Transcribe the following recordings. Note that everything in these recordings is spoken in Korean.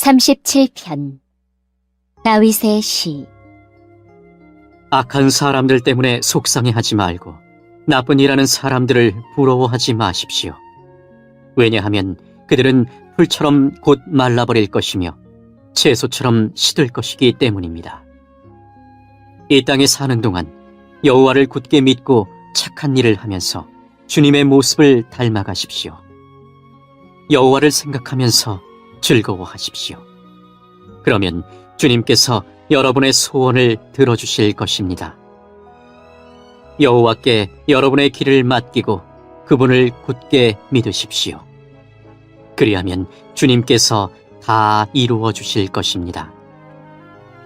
37편 다윗의 시. 악한 사람들 때문에 속상해하지 말고 나쁜 일하는 사람들을 부러워하지 마십시오. 왜냐하면 그들은 풀처럼 곧 말라버릴 것이며 채소처럼 시들 것이기 때문입니다. 이 땅에 사는 동안 여호와를 굳게 믿고 착한 일을 하면서 주님의 모습을 닮아가십시오. 여호와를 생각하면서 즐거워하십시오. 그러면 주님께서 여러분의 소원을 들어주실 것입니다. 여호와께 여러분의 길을 맡기고 그분을 굳게 믿으십시오. 그리하면 주님께서 다 이루어 주실 것입니다.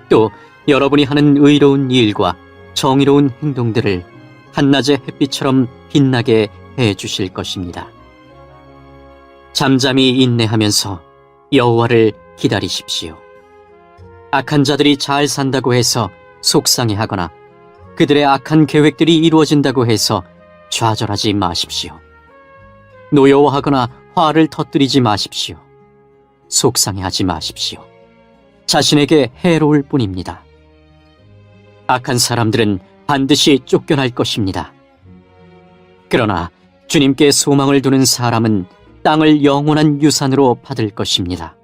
또 여러분이 하는 의로운 일과 정의로운 행동들을 한낮의 햇빛처럼 빛나게 해 주실 것입니다. 잠잠히 인내하면서 여호와를 기다리십시오. 악한 자들이 잘 산다고 해서 속상해하거나 그들의 악한 계획들이 이루어진다고 해서 좌절하지 마십시오. 노여워하거나 화를 터뜨리지 마십시오. 속상해하지 마십시오. 자신에게 해로울 뿐입니다. 악한 사람들은 반드시 쫓겨날 것입니다. 그러나 주님께 소망을 두는 사람은 땅을 영원한 유산으로 받을 것입니다.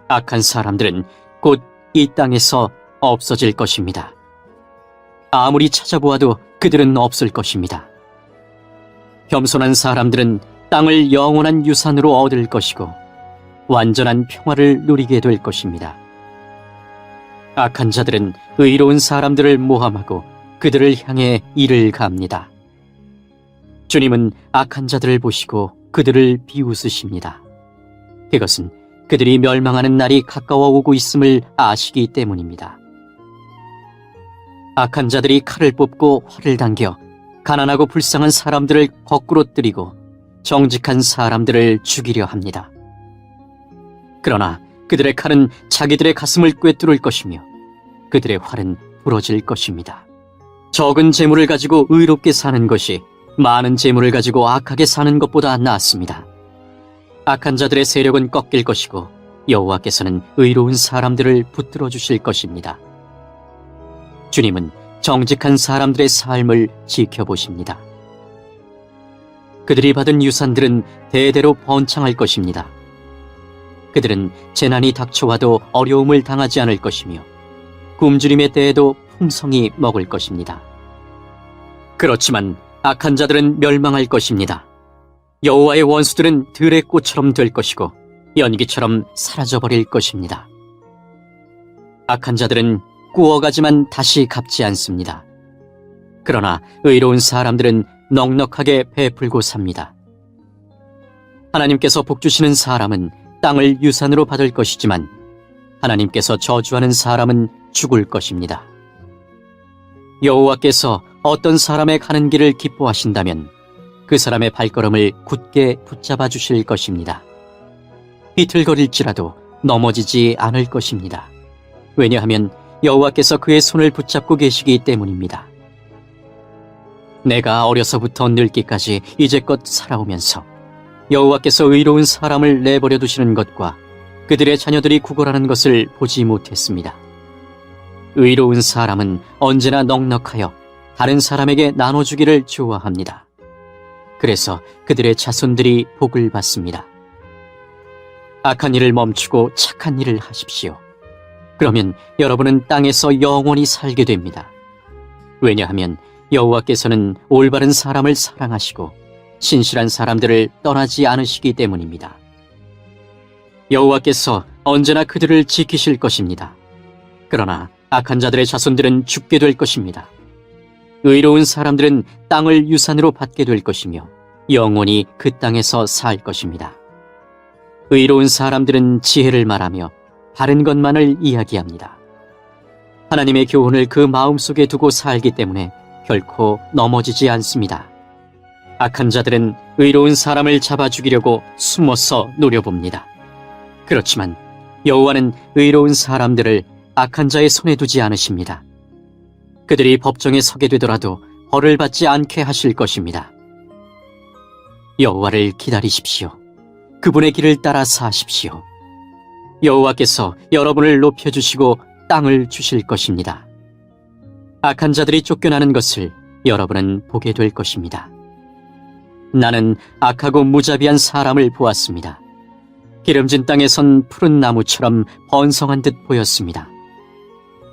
악한 사람들은 곧 이 땅에서 없어질 것입니다. 아무리 찾아보아도 그들은 없을 것입니다. 겸손한 사람들은 땅을 영원한 유산으로 얻을 것이고 완전한 평화를 누리게 될 것입니다. 악한 자들은 의로운 사람들을 모함하고 그들을 향해 이를 갑니다. 주님은 악한 자들을 보시고 그들을 비웃으십니다. 그것은 그들이 멸망하는 날이 가까워 오고 있음을 아시기 때문입니다. 악한 자들이 칼을 뽑고 활을 당겨 가난하고 불쌍한 사람들을 거꾸로 때리고 정직한 사람들을 죽이려 합니다. 그러나 그들의 칼은 자기들의 가슴을 꿰뚫을 것이며 그들의 활은 부러질 것입니다. 적은 재물을 가지고 의롭게 사는 것이 많은 재물을 가지고 악하게 사는 것보다 낫습니다. 악한 자들의 세력은 꺾일 것이고 여호와께서는 의로운 사람들을 붙들어 주실 것입니다. 주님은 정직한 사람들의 삶을 지켜보십니다. 그들이 받은 유산들은 대대로 번창할 것입니다. 그들은 재난이 닥쳐와도 어려움을 당하지 않을 것이며 굶주림의 때에도 풍성히 먹을 것입니다. 그렇지만 악한 자들은 멸망할 것입니다. 여호와의 원수들은 들의 꽃처럼 될 것이고 연기처럼 사라져버릴 것입니다. 악한 자들은 구워가지만 다시 갚지 않습니다. 그러나 의로운 사람들은 넉넉하게 베풀고 삽니다. 하나님께서 복주시는 사람은 땅을 유산으로 받을 것이지만 하나님께서 저주하는 사람은 죽을 것입니다. 여호와께서 어떤 사람의 가는 길을 기뻐하신다면 그 사람의 발걸음을 굳게 붙잡아 주실 것입니다. 비틀거릴지라도 넘어지지 않을 것입니다. 왜냐하면 여호와께서 그의 손을 붙잡고 계시기 때문입니다. 내가 어려서부터 늙기까지 이제껏 살아오면서 여호와께서 의로운 사람을 내버려 두시는 것과 그들의 자녀들이 구걸하는 것을 보지 못했습니다. 의로운 사람은 언제나 넉넉하여 다른 사람에게 나눠주기를 좋아합니다. 그래서 그들의 자손들이 복을 받습니다. 악한 일을 멈추고 착한 일을 하십시오. 그러면 여러분은 땅에서 영원히 살게 됩니다. 왜냐하면 여호와께서는 올바른 사람을 사랑하시고 신실한 사람들을 떠나지 않으시기 때문입니다. 여호와께서 언제나 그들을 지키실 것입니다. 그러나 악한 자들의 자손들은 죽게 될 것입니다. 의로운 사람들은 땅을 유산으로 받게 될 것이며 영원히 그 땅에서 살 것입니다. 의로운 사람들은 지혜를 말하며 바른 것만을 이야기합니다. 하나님의 교훈을 그 마음속에 두고 살기 때문에 결코 넘어지지 않습니다. 악한 자들은 의로운 사람을 잡아 죽이려고 숨어서 노려봅니다. 그렇지만 여호와는 의로운 사람들을 악한 자의 손에 두지 않으십니다. 그들이 법정에 서게 되더라도 벌을 받지 않게 하실 것입니다. 여호와를 기다리십시오. 그분의 길을 따라 사십시오. 여호와께서 여러분을 높여주시고 땅을 주실 것입니다. 악한 자들이 쫓겨나는 것을 여러분은 보게 될 것입니다. 나는 악하고 무자비한 사람을 보았습니다. 기름진 땅에 선 푸른 나무처럼 번성한 듯 보였습니다.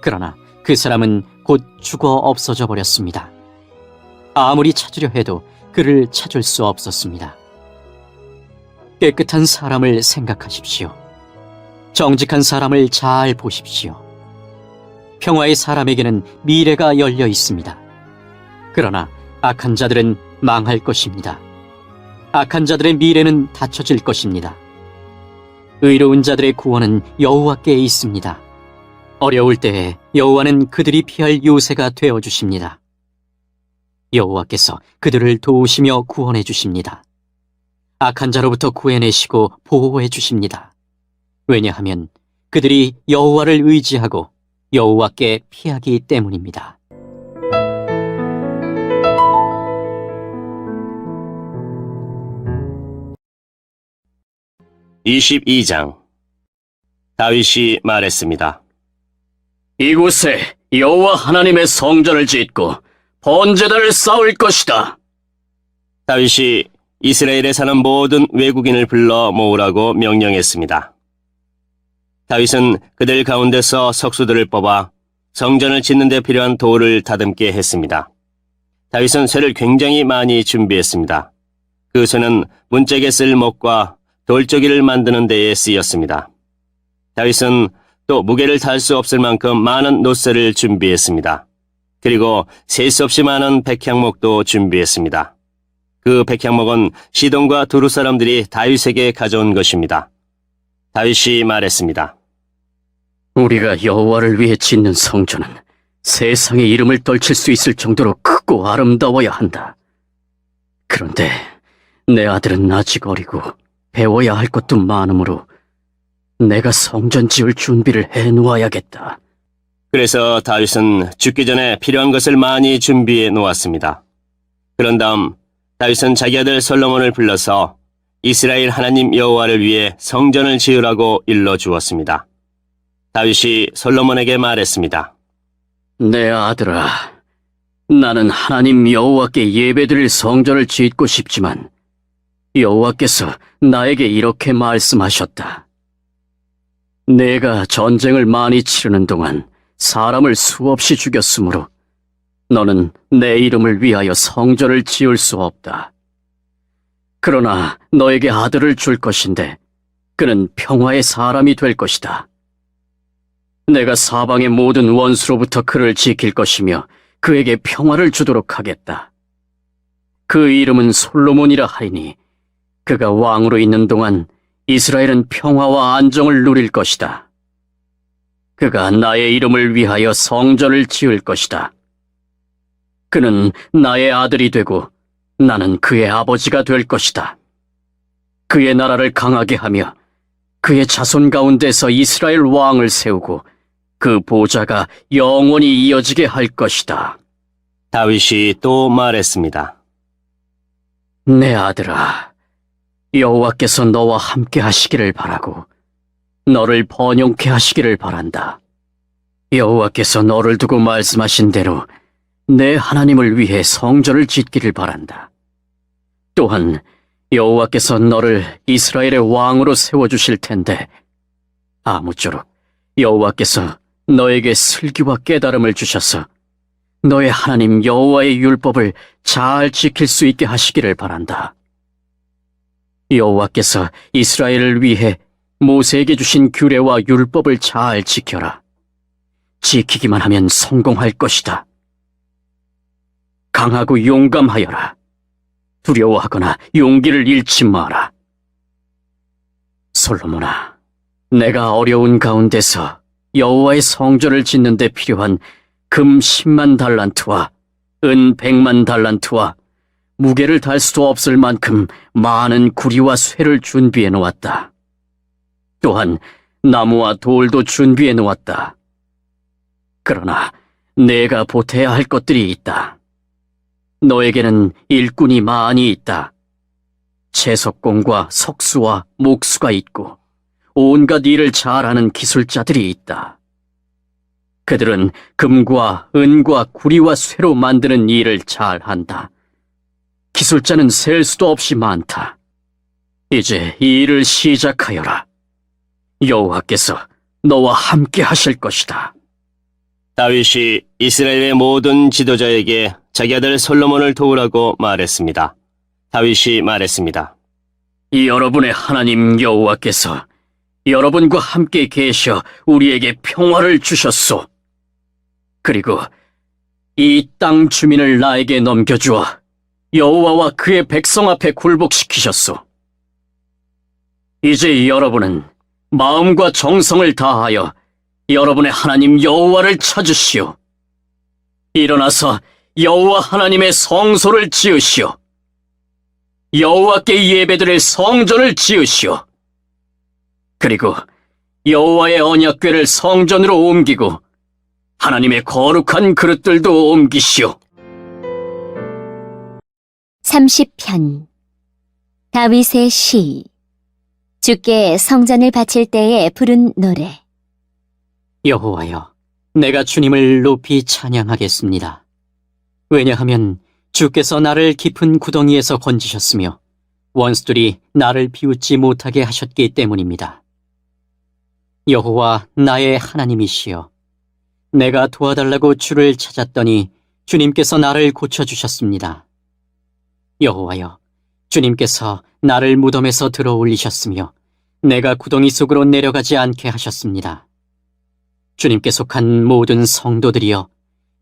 그러나 그 사람은 곧 죽어 없어져 버렸습니다. 아무리 찾으려 해도 그를 찾을 수 없었습니다. 깨끗한 사람을 생각하십시오. 정직한 사람을 잘 보십시오. 평화의 사람에게는 미래가 열려 있습니다. 그러나 악한 자들은 망할 것입니다. 악한 자들의 미래는 닫혀질 것입니다. 의로운 자들의 구원은 여호와께 있습니다. 어려울 때에 여호와는 그들이 피할 요새가 되어 주십니다. 여호와께서 그들을 도우시며 구원해 주십니다. 악한 자로부터 구해내시고 보호해 주십니다. 왜냐하면 그들이 여호와를 의지하고 여호와께 피하기 때문입니다. (22장) 다윗이 말했습니다. 이곳에 여호와 하나님의 성전을 짓고 번제단을 쌓을 것이다. 다윗이 이스라엘에 사는 모든 외국인을 불러 모으라고 명령했습니다. 다윗은 그들 가운데서 석수들을 뽑아 성전을 짓는 데 필요한 돌을 다듬게 했습니다. 다윗은 쇠를 굉장히 많이 준비했습니다. 그 쇠는 문짝에 쓸 목과 돌조기를 만드는 데에 쓰였습니다. 다윗은 또 무게를 달 수 없을 만큼 많은 놋쇠를 준비했습니다. 그리고 셀 수 없이 많은 백향목도 준비했습니다. 그 백향목은 시돈과 두루 사람들이 다윗에게 가져온 것입니다. 다윗이 말했습니다. 우리가 여호와를 위해 짓는 성전은 세상의 이름을 떨칠 수 있을 정도로 크고 아름다워야 한다. 그런데 내 아들은 아직 어리고 배워야 할 것도 많으므로 내가 성전 지을 준비를 해놓아야겠다. 그래서 다윗은 죽기 전에 필요한 것을 많이 준비해 놓았습니다. 그런 다음 다윗은 자기 아들 솔로몬을 불러서 이스라엘 하나님 여호와를 위해 성전을 지으라고 일러주었습니다. 다윗이 솔로몬에게 말했습니다. 내 아들아, 나는 하나님 여호와께 예배드릴 성전을 짓고 싶지만 여호와께서 나에게 이렇게 말씀하셨다. 내가 전쟁을 많이 치르는 동안 사람을 수없이 죽였으므로 너는 내 이름을 위하여 성전을 지을 수 없다. 그러나 너에게 아들을 줄 것인데 그는 평화의 사람이 될 것이다. 내가 사방의 모든 원수로부터 그를 지킬 것이며 그에게 평화를 주도록 하겠다. 그 이름은 솔로몬이라 하리니 그가 왕으로 있는 동안 이스라엘은 평화와 안정을 누릴 것이다. 그가 나의 이름을 위하여 성전을 지을 것이다. 그는 나의 아들이 되고 나는 그의 아버지가 될 것이다. 그의 나라를 강하게 하며 그의 자손 가운데서 이스라엘 왕을 세우고 그 보좌가 영원히 이어지게 할 것이다. 다윗이 또 말했습니다. 내 아들아, 여호와께서 너와 함께 하시기를 바라고 너를 번영케 하시기를 바란다. 여호와께서 너를 두고 말씀하신 대로 내 하나님을 위해 성전을 짓기를 바란다. 또한 여호와께서 너를 이스라엘의 왕으로 세워주실 텐데 아무쪼록 여호와께서 너에게 슬기와 깨달음을 주셔서 너의 하나님 여호와의 율법을 잘 지킬 수 있게 하시기를 바란다. 여호와께서 이스라엘을 위해 모세에게 주신 규례와 율법을 잘 지켜라. 지키기만 하면 성공할 것이다. 강하고 용감하여라. 두려워하거나 용기를 잃지 마라. 솔로몬아, 내가 어려운 가운데서 여호와의 성전을 짓는 데 필요한 금 10만 달란트와 은 100만 달란트와 무게를 달 수도 없을 만큼 많은 구리와 쇠를 준비해 놓았다. 또한 나무와 돌도 준비해 놓았다. 그러나 내가 보태야 할 것들이 있다. 너에게는 일꾼이 많이 있다. 채석공과 석수와 목수가 있고 온갖 일을 잘하는 기술자들이 있다. 그들은 금과 은과 구리와 쇠로 만드는 일을 잘한다. 기술자는 셀 수도 없이 많다. 이제 이 일을 시작하여라. 여호와께서 너와 함께 하실 것이다. 다윗이 이스라엘의 모든 지도자에게 자기 아들 솔로몬을 도우라고 말했습니다. 다윗이 말했습니다. 여러분의 하나님 여호와께서 여러분과 함께 계셔 우리에게 평화를 주셨소. 그리고 이 땅 주민을 나에게 넘겨주어 여호와와 그의 백성 앞에 굴복시키셨소. 이제 여러분은 마음과 정성을 다하여 여러분의 하나님 여호와를 찾으시오. 일어나서 여호와 하나님의 성소를 지으시오. 여호와께 예배드릴 성전을 지으시오. 그리고 여호와의 언약궤를 성전으로 옮기고 하나님의 거룩한 그릇들도 옮기시오. 30편 다윗의 시 주께 성전을 바칠 때에 부른 노래. 여호와여, 내가 주님을 높이 찬양하겠습니다. 왜냐하면 주께서 나를 깊은 구덩이에서 건지셨으며 원수들이 나를 비웃지 못하게 하셨기 때문입니다. 여호와 나의 하나님이시여, 내가 도와달라고 주를 찾았더니 주님께서 나를 고쳐주셨습니다. 여호와여, 주님께서 나를 무덤에서 들어 올리셨으며 내가 구덩이 속으로 내려가지 않게 하셨습니다. 주님께 속한 모든 성도들이여,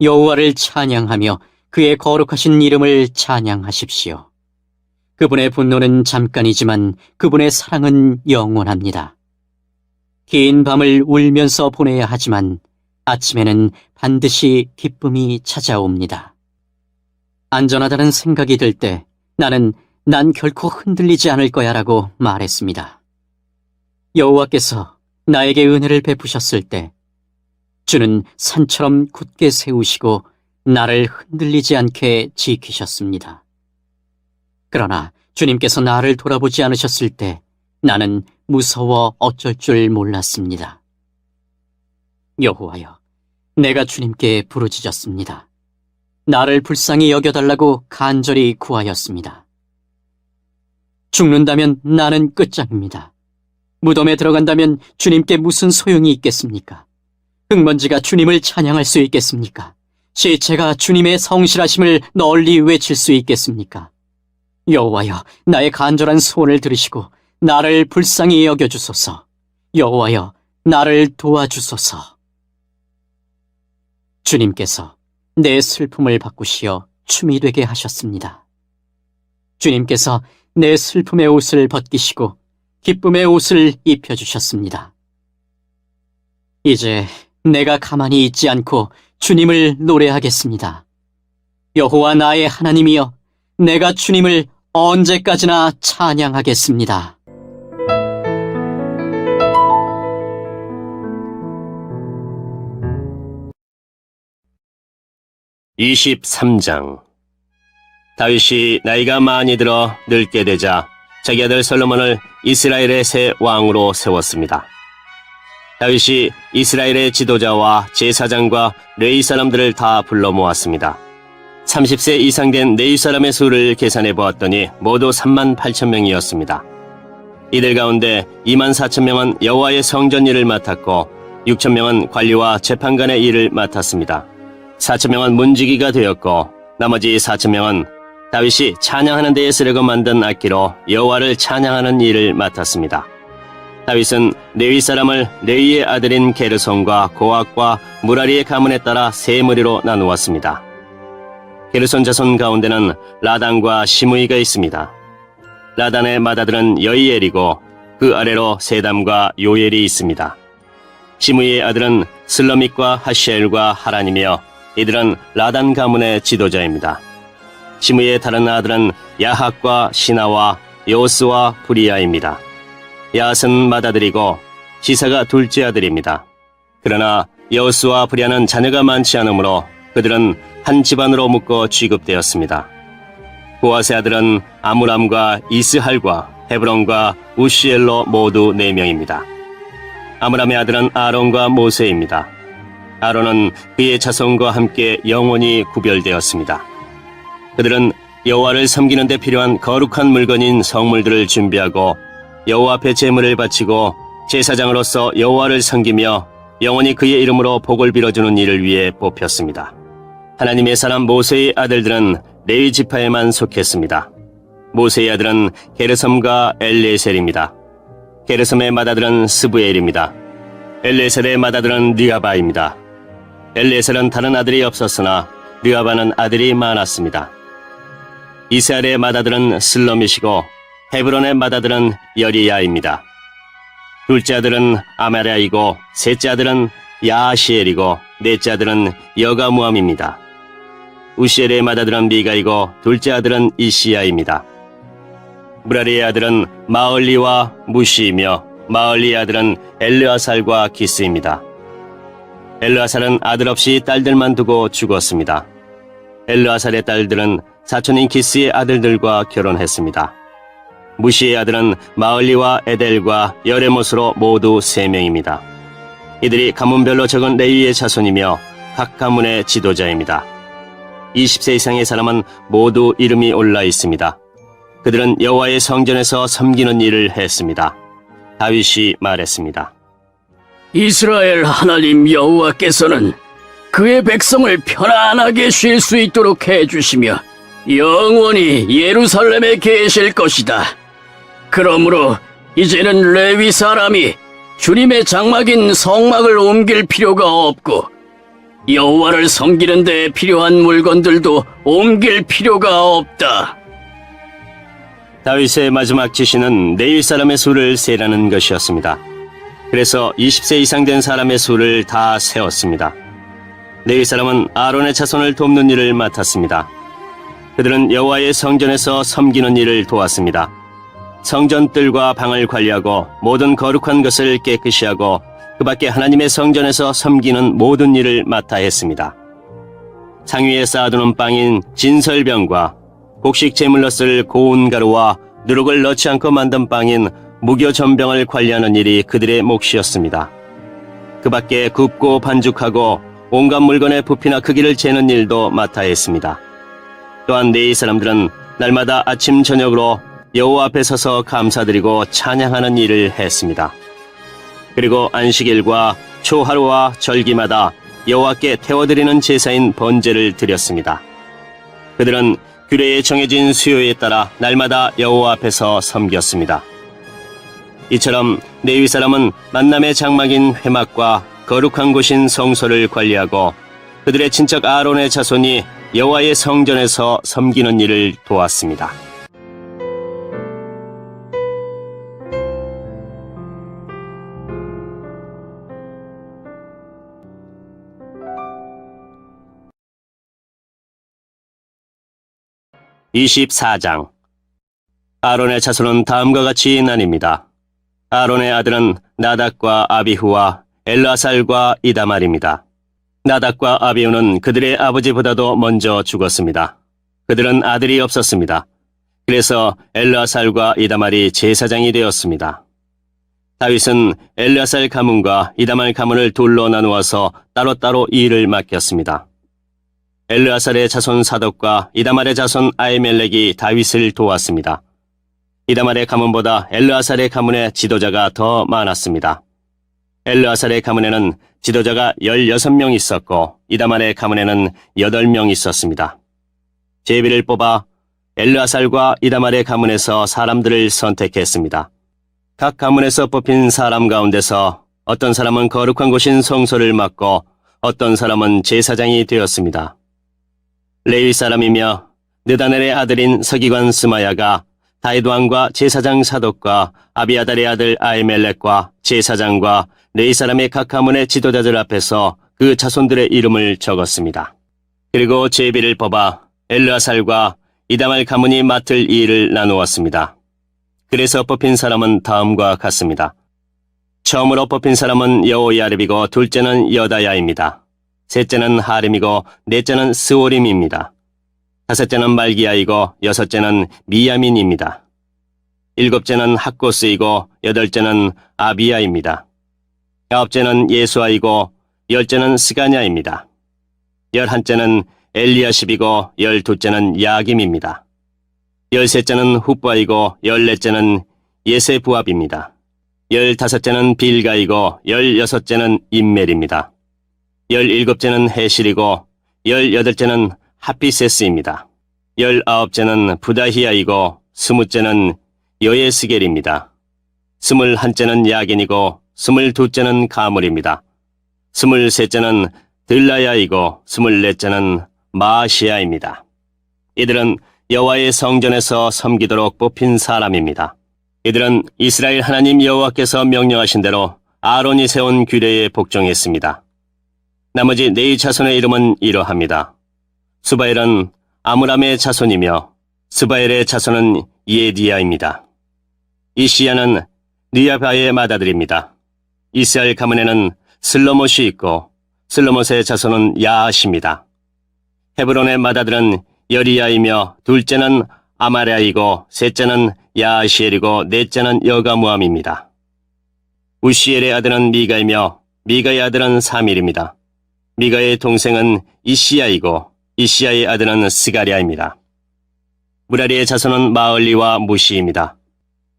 여호와를 찬양하며 그의 거룩하신 이름을 찬양하십시오. 그분의 분노는 잠깐이지만 그분의 사랑은 영원합니다. 긴 밤을 울면서 보내야 하지만 아침에는 반드시 기쁨이 찾아옵니다. 안전하다는 생각이 들 때 난 결코 흔들리지 않을 거야라고 말했습니다. 여호와께서 나에게 은혜를 베푸셨을 때 주는 산처럼 굳게 세우시고 나를 흔들리지 않게 지키셨습니다. 그러나 주님께서 나를 돌아보지 않으셨을 때 나는 무서워 어쩔 줄 몰랐습니다. 여호와여, 내가 주님께 부르짖었습니다. 나를 불쌍히 여겨달라고 간절히 구하였습니다. 죽는다면 나는 끝장입니다. 무덤에 들어간다면 주님께 무슨 소용이 있겠습니까? 흙먼지가 주님을 찬양할 수 있겠습니까? 시체가 주님의 성실하심을 널리 외칠 수 있겠습니까? 여호와여, 나의 간절한 소원을 들으시고 나를 불쌍히 여겨주소서. 여호와여, 나를 도와주소서. 주님께서 내 슬픔을 바꾸시어 춤이 되게 하셨습니다. 주님께서 내 슬픔의 옷을 벗기시고 기쁨의 옷을 입혀주셨습니다. 이제 내가 가만히 있지 않고 주님을 노래하겠습니다. 여호와 나의 하나님이여, 내가 주님을 언제까지나 찬양하겠습니다. (23장) 다윗이 나이가 많이 들어 늙게 되자 자기 아들 솔로몬을 이스라엘의 새 왕으로 세웠습니다. 다윗이 이스라엘의 지도자와 제사장과 레위 사람들을 다 불러 모았습니다. 30세 이상 된 레위 사람의 수를 계산해 보았더니 모두 38,000명이었습니다. 이들 가운데 24,000명은 여호와의 성전 일을 맡았고 6,000명은 관리와 재판관의 일을 맡았습니다. 4,000명은 문지기가 되었고 나머지 4,000명은 다윗이 찬양하는 데에 쓰려고 만든 악기로 여호와를 찬양하는 일을 맡았습니다. 다윗은 레위 사람을 레위의 아들인 게르손과 고앗과 무라리의 가문에 따라 세 무리로 나누었습니다. 게르손 자손 가운데는 라단과 시므이가 있습니다. 라단의 맏아들은 여이엘이고 그 아래로 세담과 요엘이 있습니다. 시므이의 아들은 슬러밋과 하시엘과 하란이며 이들은 라단 가문의 지도자입니다. 시므이의 다른 아들은 야학과 시나와 요스와 부리야입니다. 야앗은 맏아들이고 시사가 둘째 아들입니다. 그러나 여호수와 부리야는 자녀가 많지 않으므로 그들은 한 집안으로 묶어 취급되었습니다. 보아스의 아들은 아므람과 이스할과 헤브론과 우시엘로 모두 4명입니다. 아므람의 아들은 아론과 모세입니다. 아론은 그의 자손과 함께 영원히 구별되었습니다. 그들은 여호와를 섬기는 데 필요한 거룩한 물건인 성물들을 준비하고 여호와 앞에 제물을 바치고 제사장으로서 여호와를 섬기며 영원히 그의 이름으로 복을 빌어주는 일을 위해 뽑혔습니다. 하나님의 사람 모세의 아들들은 레위 지파에만 속했습니다. 모세의 아들은 게르솜과 엘리에셀입니다. 게르솜의 맏아들은 스부엘입니다. 엘리에셀의 맏아들은 르아바입니다. 엘리에셀은 다른 아들이 없었으나 르아바는 아들이 많았습니다. 이스라엘의 맏아들은 슬로밋이고 헤브론의 맏아들은 여리야입니다. 둘째 아들은 아마랴이고 셋째 아들은 야하시엘이고 넷째 아들은 여가무함입니다. 우시엘의 맏아들은 미가이고 둘째 아들은 이시야입니다. 무라리의 아들은 마을리와 무시이며 마을리의 아들은 엘르아살과 기스입니다. 엘르아살은 아들 없이 딸들만 두고 죽었습니다. 엘르아살의 딸들은 사촌인 기스의 아들들과 결혼했습니다. 무시의 아들은 마을리와 에델과 여레못으로 모두 3명입니다. 이들이 가문별로 적은 레위의 자손이며 각 가문의 지도자입니다. 20세 이상의 사람은 모두 이름이 올라 있습니다. 그들은 여호와의 성전에서 섬기는 일을 했습니다. 다윗이 말했습니다. 이스라엘 하나님 여호와께서는 그의 백성을 편안하게 쉴 수 있도록 해주시며 영원히 예루살렘에 계실 것이다. 그러므로 이제는 레위 사람이 주님의 장막인 성막을 옮길 필요가 없고 여호와를 섬기는 데 필요한 물건들도 옮길 필요가 없다. 다윗의 마지막 지시는 레위 사람의 수를 세라는 것이었습니다. 그래서 20세 이상 된 사람의 수를 다 세웠습니다. 레위 사람은 아론의 자손을 돕는 일을 맡았습니다. 그들은 여호와의 성전에서 섬기는 일을 도왔습니다. 성전뜰과 방을 관리하고 모든 거룩한 것을 깨끗이 하고 그 밖에 하나님의 성전에서 섬기는 모든 일을 맡아 했습니다. 상위에 쌓아두는 빵인 진설병과 곡식 제물로 쓸 고운 가루와 누룩을 넣지 않고 만든 빵인 무교전병을 관리하는 일이 그들의 몫이었습니다. 그 밖에 굽고 반죽하고 온갖 물건의 부피나 크기를 재는 일도 맡아 했습니다. 또한 레위 사람들은 날마다 아침 저녁으로 여호와 앞에 서서 감사드리고 찬양하는 일을 했습니다. 그리고 안식일과 초하루와 절기마다 여호와께 태워드리는 제사인 번제를 드렸습니다. 그들은 규례에 정해진 수요에 따라 날마다 여호와 앞에서 섬겼습니다. 이처럼 레위 사람은 만남의 장막인 회막과 거룩한 곳인 성소를 관리하고 그들의 친척 아론의 자손이 여호와의 성전에서 섬기는 일을 도왔습니다. (24장) 아론의 자손은 다음과 같이 나뉩니다. 아론의 아들은 나답과 아비후와 엘르아살과 이다말입니다. 나답과 아비후는 그들의 아버지보다도 먼저 죽었습니다. 그들은 아들이 없었습니다. 그래서 엘르아살과 이다말이 제사장이 되었습니다. 다윗은 엘르아살 가문과 이다말 가문을 둘로 나누어서 따로따로 이 일을 맡겼습니다. 엘르아살의 자손 사독과 이다말의 자손 아히멜렉이 다윗을 도왔습니다. 이다말의 가문보다 엘르아살의 가문의 지도자가 더 많았습니다. 엘르아살의 가문에는 지도자가 16명 있었고 이다말의 가문에는 8명 있었습니다. 제비를 뽑아 엘르아살과 이다말의 가문에서 사람들을 선택했습니다. 각 가문에서 뽑힌 사람 가운데서 어떤 사람은 거룩한 곳인 성소를 맡고 어떤 사람은 제사장이 되었습니다. 레위 사람이며 느다넬의 아들인 서기관 스마야가 다윗 왕과 제사장 사독과 아비아달의 아들 아히멜렉과 제사장과 레위 사람의 각 가문의 지도자들 앞에서 그 자손들의 이름을 적었습니다. 그리고 제비를 뽑아 엘르아살과 이다말 가문이 맡을 이 일을 나누었습니다. 그래서 뽑힌 사람은 다음과 같습니다. 처음으로 뽑힌 사람은 여호야립이고 둘째는 여다야입니다. 셋째는 하림이고 넷째는 스오림입니다. 다섯째는 말기야이고 여섯째는 미야민입니다. 일곱째는 학고스이고 여덟째는 아비야입니다. 9째는 예수아이고 10째는 스가냐입니다. 11째는 엘리야십이고 12째는 야김입니다. 13째는 훗바이고 14째는 예세부압입니다. 15째는 빌가이고 16째는 임멜입니다. 17째는 헤실이고 18째는 하피세스입니다. 19째는 부다히아이고 20째는 여예스겔입니다. 21째는 야긴이고 22째는 가물입니다. 23째는 들라야이고 24째는 마아시아입니다. 이들은 여호와의 성전에서 섬기도록 뽑힌 사람입니다. 이들은 이스라엘 하나님 여호와께서 명령하신 대로 아론이 세운 규례에 복종했습니다. 나머지 네 자손의 이름은 이러합니다. 수바엘은 아므람의 자손이며 스바엘의 자손은 예디야입니다. 이시야는 느야바의 맏아들입니다. 이스라엘 가문에는 슬로못이 있고 슬로못의 자손은 야하십니다. 헤브론의 맏아들은 여리야이며 둘째는 아마랴이고 셋째는 야하시엘이고 넷째는 여가무함입니다. 우시엘의 아들은 미가이며 미가의 아들은 사밀입니다. 미가의 동생은 이시야이고 이시야의 아들은 스가랴입니다. 무라리의 자손은 마을리와 무시입니다.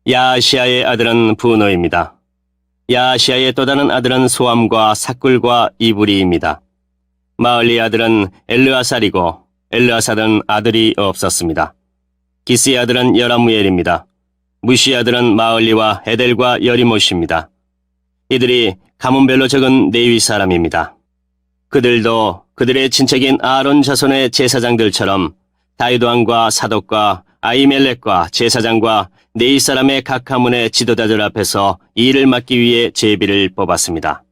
야하시아의 아들은 부노입니다. 야하시아의 또 다른 아들은 소암과 삭굴과 이브리입니다. 마을리의 아들은 엘르아살이고 엘르아살은 아들이 없었습니다. 기스의 아들은 여라무엘입니다. 무시의 아들은 마을리와 에델과 여리못입니다. 이들이 가문별로 적은 레위 사람입니다. 그들도 그들의 친척인 아론 자손의 제사장들처럼 다윗 왕과 사독과 아히멜렉과 제사장과 네이 사람의 각 가문의 지도자들 앞에서 일을 맡기 위해 제비를 뽑았습니다.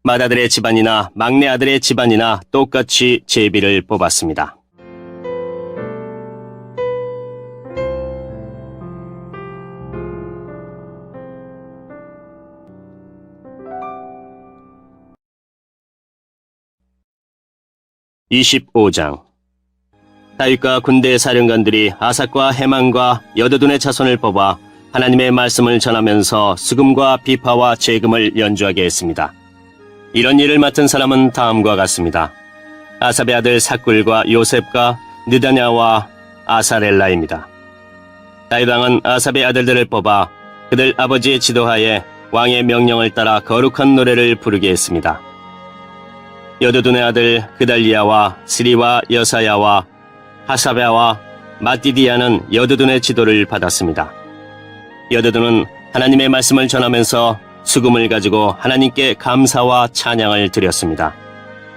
맏아들의 집안이나 막내 아들의 집안이나 똑같이 제비를 뽑았습니다. (25장) 다윗과 군대 사령관들이 아삭과 헤만과 여드둔의 자손을 뽑아 하나님의 말씀을 전하면서 수금과 비파와 재금을 연주하게 했습니다. 이런 일을 맡은 사람은 다음과 같습니다. 아삽의 아들 삭굴과 요셉과 느다냐와 아사렐라입니다. 다윗 왕은 아삽의 아들들을 뽑아 그들 아버지의 지도하에 왕의 명령을 따라 거룩한 노래를 부르게 했습니다. 여드둔의 아들 그달리아와 스리와 여사야와 하사베와 마띠디아는 여드둔의 지도를 받았습니다. 여드둔은 하나님의 말씀을 전하면서 수금을 가지고 하나님께 감사와 찬양을 드렸습니다.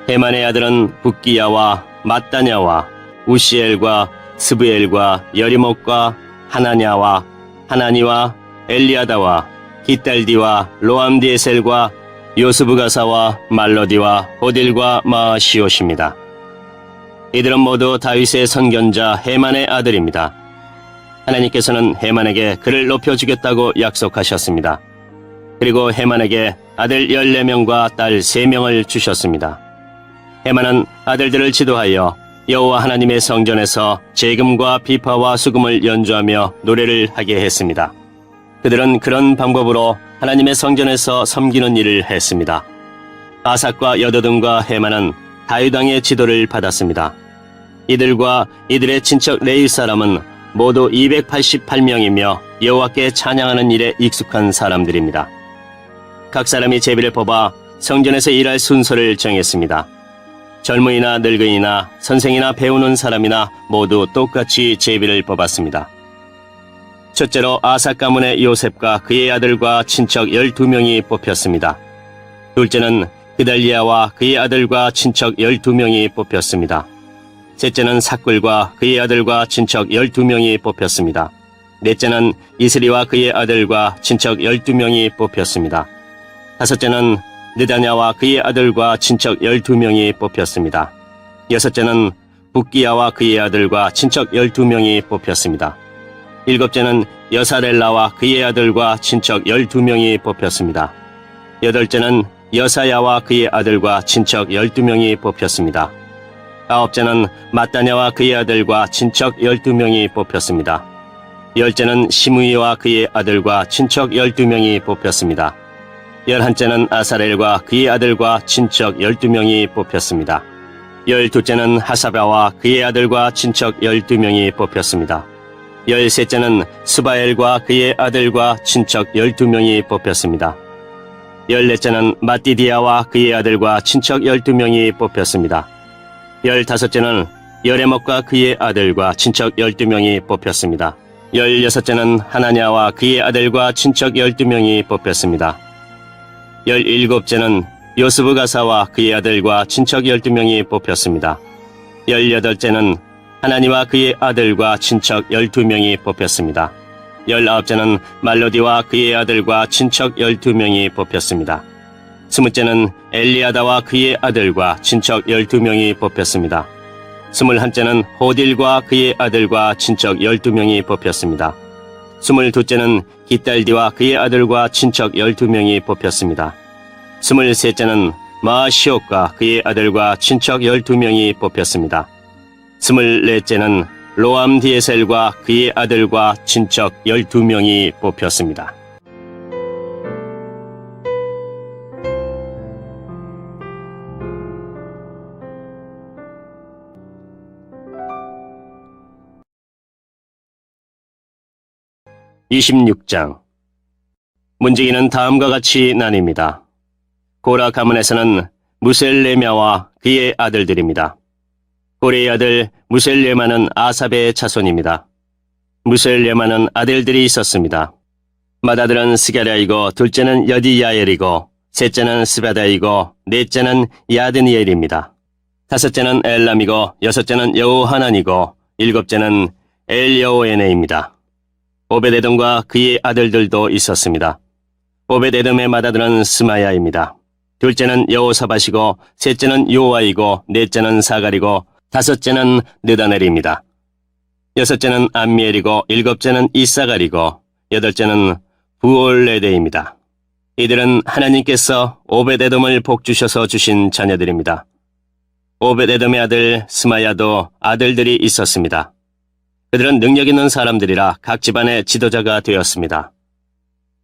헤만의 아들은 붓기야와 mat다냐와 우시엘과 스브엘과 여리목과 하나냐와 하나니와 엘리아다와 기딸디와 로암디에셀과 요스부가사와 말로디와 호딜과 마시옷입니다. 이들은 모두 다윗의 선견자 헤만의 아들입니다. 하나님께서는 헤만에게 그를 높여주겠다고 약속하셨습니다. 그리고 헤만에게 아들 14명과 딸 3명을 주셨습니다. 헤만은 아들들을 지도하여 여호와 하나님의 성전에서 재금과 비파와 수금을 연주하며 노래를 하게 했습니다. 그들은 그런 방법으로 하나님의 성전에서 섬기는 일을 했습니다. 아삭과 여드둔과 헤만은 다윗 왕의 지도를 받았습니다. 이들과 이들의 친척 레위 사람은 모두 288명이며 여호와께 찬양하는 일에 익숙한 사람들입니다. 각 사람이 제비를 뽑아 성전에서 일할 순서를 정했습니다. 젊은이나 늙은이나 선생이나 배우는 사람이나 모두 똑같이 제비를 뽑았습니다. 첫째로 아삭 가문의 요셉과 그의 아들과 친척 12명이 뽑혔습니다. 둘째는 그달리아와 그의 아들과 친척 12명이 뽑혔습니다. 셋째는 삭굴과 그의 아들과 친척 12명이 뽑혔습니다. 넷째는 이스리와 그의 아들과 친척 12명이 뽑혔습니다. 다섯째는 느다냐와 그의 아들과 친척 12명이 뽑혔습니다. 여섯째는 붓기야와 그의 아들과 친척 12명이 뽑혔습니다. 일곱째는 여사렐라와 그의 아들과 친척 12명이 뽑혔습니다. 여덟째는 여사야와 그의 아들과 친척 12명이 뽑혔습니다. 아홉째는 mat다냐와 그의 아들과 친척 12명이 뽑혔습니다. 열째는 시므이와 그의 아들과 친척 12명이 뽑혔습니다. 11째는 아사렐과 그의 아들과 친척 12명이 뽑혔습니다. 12째는 하사바와 그의 아들과 친척 12명이 뽑혔습니다. 13째는 스바엘과 그의 아들과 친척 12명이 뽑혔습니다. 14째는 마띠디아와 그의 아들과 친척 12명이 뽑혔습니다. 15째는 여레목과 그의 아들과 친척 12명이 뽑혔습니다. 16째는 하나냐와 그의 아들과 친척 12명이 뽑혔습니다. 17째는 요스브가사와 그의 아들과 친척 12명이 뽑혔습니다. 18째는 하나니와 그의 아들과 친척 12명이 뽑혔습니다. 19째는 말로디와 그의 아들과 친척 12명이 뽑혔습니다. 20째는 엘리아다와 그의 아들과 친척 12명이 뽑혔습니다. 21째는 호딜과 그의 아들과 친척 12명이 뽑혔습니다. 22째는 기딸디와 그의 아들과 친척 12명이 뽑혔습니다. 23째는 마시옥과 그의 아들과 친척 12명이 뽑혔습니다. 24째는 로암디에셀과 그의 아들과 친척 12명이 뽑혔습니다. (26장) 문지기는 다음과 같이 나뉩니다. 고라 가문에서는 무셀레메와 그의 아들들입니다. 고레의 아들 무셀레마는 아삽의 자손입니다. 무셀레마는 아들들이 있었습니다. 맏아들은 스가랴이고 둘째는 여디야엘이고 셋째는 스바다이고 넷째는 야드니엘입니다. 다섯째는 엘람이고 여섯째는 여호하난이고 일곱째는 엘여호에네입니다. 오벳에돔과 그의 아들들도 있었습니다. 오벳에돔의 맏아들은 스마야입니다. 둘째는 여호사밧이고 셋째는 요아이고 넷째는 사갈이고 다섯째는 느다넬입니다. 여섯째는 암미엘이고 일곱째는 이사갈이고 여덟째는 부올레데입니다. 이들은 하나님께서 오벳에돔을 복주셔서 주신 자녀들입니다. 오벳에돔의 아들 스마야도 아들들이 있었습니다. 그들은 능력 있는 사람들이라 각 집안의 지도자가 되었습니다.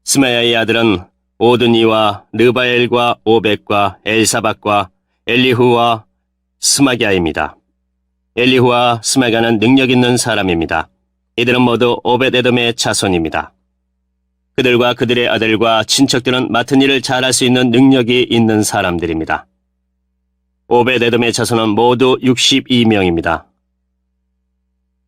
스마야의 아들은 오드니와 르바엘과 오벳과 엘사박과 엘리후와 스마갸입니다. 엘리후와 스마갸는 능력 있는 사람입니다. 이들은 모두 오벳에돔의 자손입니다. 그들과 그들의 아들과 친척들은 맡은 일을 잘할 수 있는 능력이 있는 사람들입니다. 오벳에돔의 자손은 모두 62명입니다.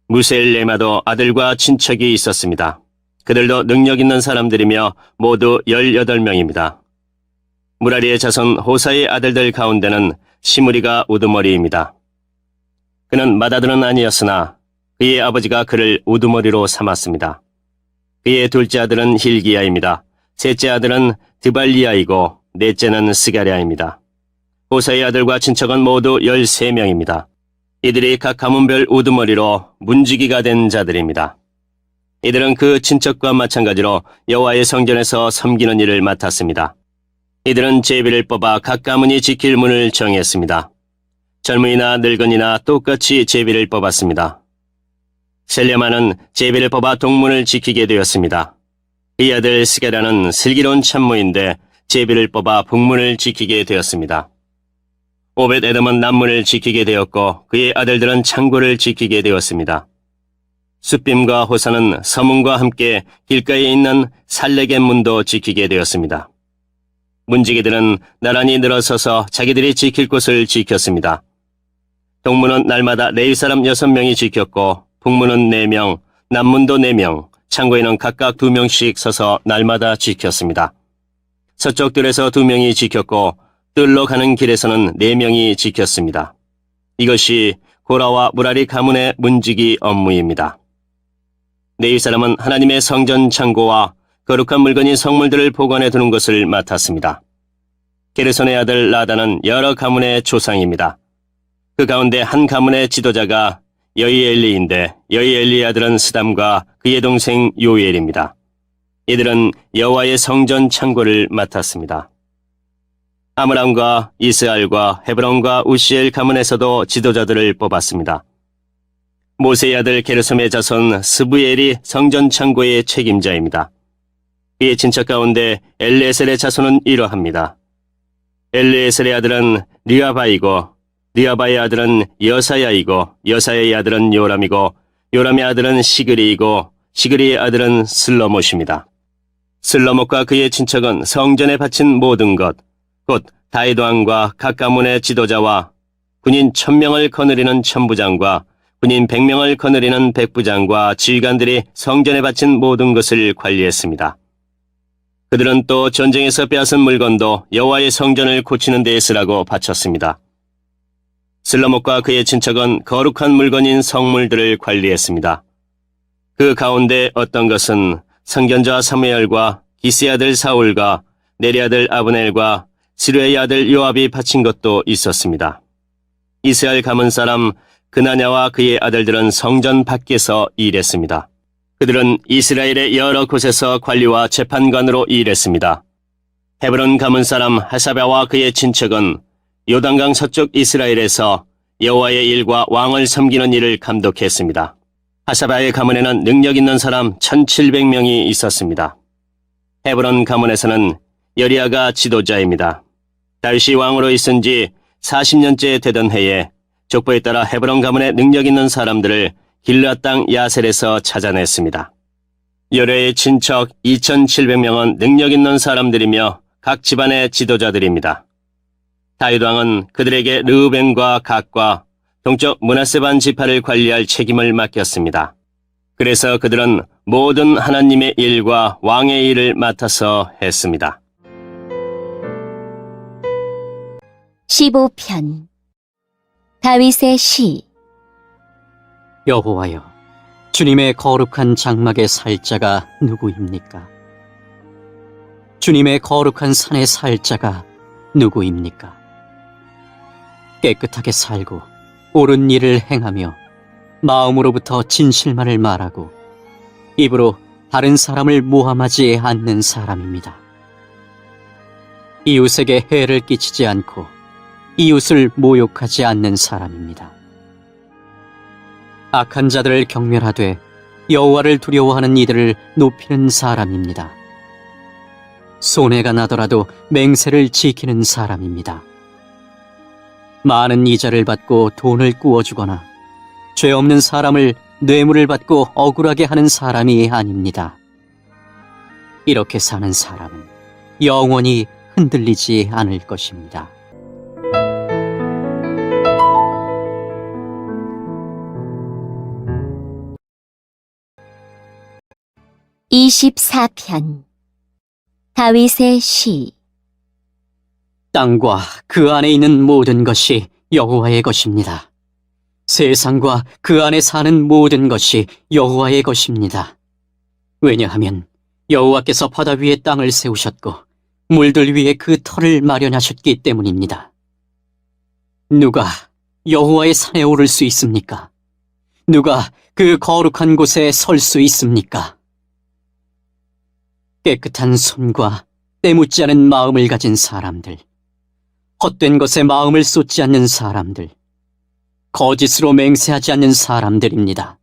무셀레마도 아들과 친척이 있었습니다. 그들도 능력 있는 사람들이며 모두 18명입니다. 무라리의 자손 호사의 아들들 가운데는 시므리가 우두머리입니다. 그는 맏아들은 아니었으나 그의 아버지가 그를 우두머리로 삼았습니다. 그의 둘째 아들은 힐기야입니다. 셋째 아들은 드발리야이고 넷째는 스가랴입니다. 호사의 아들과 친척은 모두 13명입니다. 이들이 각 가문별 우두머리로 문지기가 된 자들입니다. 이들은 그 친척과 마찬가지로 여호와의 성전에서 섬기는 일을 맡았습니다. 이들은 제비를 뽑아 각 가문이 지킬 문을 정했습니다. 젊은이나 늙은이나 똑같이 제비를 뽑았습니다. 셀레마는 제비를 뽑아 동문을 지키게 되었습니다. 이 아들 스가랴는 슬기로운 참모인데 제비를 뽑아 북문을 지키게 되었습니다. 오벳에돔은 남문을 지키게 되었고 그의 아들들은 창고를 지키게 되었습니다. 숫빔과 호사는 서문과 함께 길가에 있는 살레겐 문도 지키게 되었습니다. 문지기들은 나란히 늘어서서 자기들이 지킬 곳을 지켰습니다. 동문은 날마다 레위 사람 6명이 지켰고 북문은 4명, 남문도 4명, 창고에는 각각 2명씩 서서 날마다 지켰습니다. 서쪽 뜰에서 2명이 지켰고 뜰로 가는 길에서는 4명이 지켰습니다. 이것이 고라와 무라리 가문의 문지기 업무입니다. 레위 사람은 하나님의 성전 창고와 거룩한 물건인 성물들을 보관해 두는 것을 맡았습니다. 게르손의 아들 라다는 여러 가문의 조상입니다. 그 가운데 한 가문의 지도자가 여이엘리인데 여이엘리의 아들은 스담과 그의 동생 요엘입니다. 이들은 여호와의 성전 창고를 맡았습니다. 아므람과 이스알과 헤브론과 우시엘 가문에서도 지도자들을 뽑았습니다. 모세의 아들 게르솜의 자손 스부엘이 성전 창고의 책임자입니다. 그의 친척 가운데 엘리에셀의 자손은 이러합니다. 엘리에셀의 아들은 리아바이고 리아바의 아들은 여사야이고 여사야의 아들은 요람이고 요람의 아들은 시그리이고 시그리의 아들은 슬로못입니다. 슬로못과 그의 친척은 성전에 바친 모든 것, 곧 다윗 왕과 각 가문의 지도자와 군인 1000명을 거느리는 천부장과 군인 100명을 거느리는 백부장과 지휘관들이 성전에 바친 모든 것을 관리했습니다. 그들은 또 전쟁에서 빼앗은 물건도 여호와의 성전을 고치는 데에 쓰라고 바쳤습니다. 슬로못과 그의 친척은 거룩한 물건인 성물들을 관리했습니다. 그 가운데 어떤 것은 선견자 사무엘과 기스의 아들 사울과 네리 아들 아브넬과 스루의 아들 요압이 바친 것도 있었습니다. 이스라엘 가문 사람 그나냐와 그의 아들들은 성전 밖에서 일했습니다. 그들은 이스라엘의 여러 곳에서 관리와 재판관으로 일했습니다. 헤브론 가문 사람 하사랴와 그의 친척은 요단강 서쪽 이스라엘에서 여호와의 일과 왕을 섬기는 일을 감독했습니다. 하사랴의 가문에는 능력 있는 사람 1700명이 있었습니다. 헤브론 가문에서는 여리야가 지도자입니다. 다윗이 왕으로 있은 지 40년째 되던 해에 족보에 따라 헤브론 가문의 능력 있는 사람들을 길르앗 땅 야셀에서 찾아냈습니다. 여리야의 친척 2700명은 능력 있는 사람들이며 각 집안의 지도자들입니다. 다윗 왕은 그들에게 르우벤과 갓과 동쪽 므낫세 반 지파를 관리할 책임을 맡겼습니다. 그래서 그들은 모든 하나님의 일과 왕의 일을 맡아서 했습니다. 15편 다윗의 시. 여호와여, 주님의 거룩한 장막에 살 자가 누구입니까? 주님의 거룩한 산에 살 자가 누구입니까? 깨끗하게 살고 옳은 일을 행하며 마음으로부터 진실만을 말하고 입으로 다른 사람을 모함하지 않는 사람입니다. 이웃에게 해를 끼치지 않고 이웃을 모욕하지 않는 사람입니다. 악한 자들을 경멸하되 여호와를 두려워하는 이들을 높이는 사람입니다. 손해가 나더라도 맹세를 지키는 사람입니다. 많은 이자를 받고 돈을 꾸어주거나 죄 없는 사람을 뇌물을 받고 억울하게 하는 사람이 아닙니다. 이렇게 사는 사람은 영원히 흔들리지 않을 것입니다. 24편 다윗의 시. 땅과 그 안에 있는 모든 것이 여호와의 것입니다. 세상과 그 안에 사는 모든 것이 여호와의 것입니다. 왜냐하면 여호와께서 바다 위에 땅을 세우셨고 물들 위에 그 터를 마련하셨기 때문입니다. 누가 여호와의 산에 오를 수 있습니까? 누가 그 거룩한 곳에 설 수 있습니까? 깨끗한 손과 때묻지 않은 마음을 가진 사람들, 헛된 것에 마음을 쏟지 않는 사람들, 거짓으로 맹세하지 않는 사람들입니다.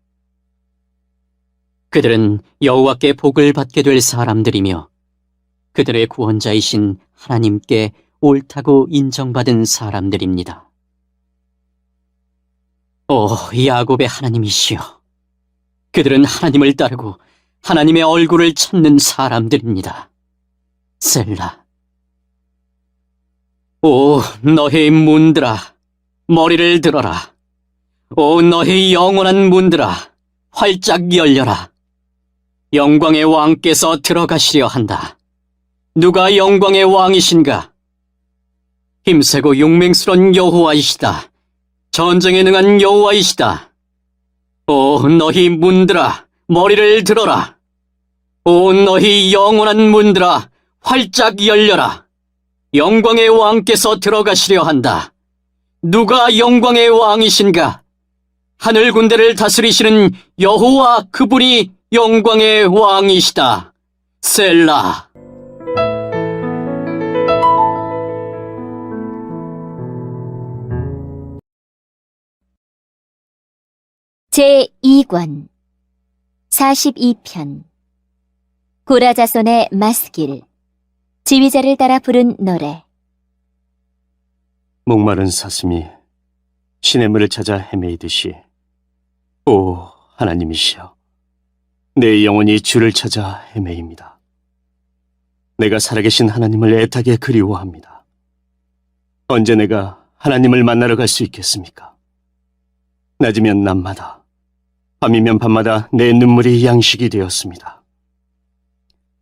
그들은 여호와께 복을 받게 될 사람들이며 그들의 구원자이신 하나님께 옳다고 인정받은 사람들입니다. 오, 야곱의 하나님이시여, 그들은 하나님을 따르고 하나님의 얼굴을 찾는 사람들입니다. 셀라. 오, 너희 문들아, 머리를 들어라. 오, 너희 영원한 문들아, 활짝 열려라. 영광의 왕께서 들어가시려 한다. 누가 영광의 왕이신가? 힘세고 용맹스러운 여호와이시다. 전쟁에 능한 여호와이시다. 오, 너희 문들아, 머리를 들어라. 오, 너희 영원한 문들아, 활짝 열려라. 영광의 왕께서 들어가시려 한다. 누가 영광의 왕이신가? 하늘 군대를 다스리시는 여호와, 그분이 영광의 왕이시다. 셀라. 제 2권 42편 고라 자손의 마스길. 지휘자를 따라 부른 노래. 목마른 사슴이 시냇물을 찾아 헤매이듯이 오 하나님이시여 내 영혼이 주를 찾아 헤매입니다. 내가 살아계신 하나님을 애타게 그리워합니다. 언제 내가 하나님을 만나러 갈 수 있겠습니까? 낮이면 낮마다 밤이면 밤마다 내 눈물이 양식이 되었습니다.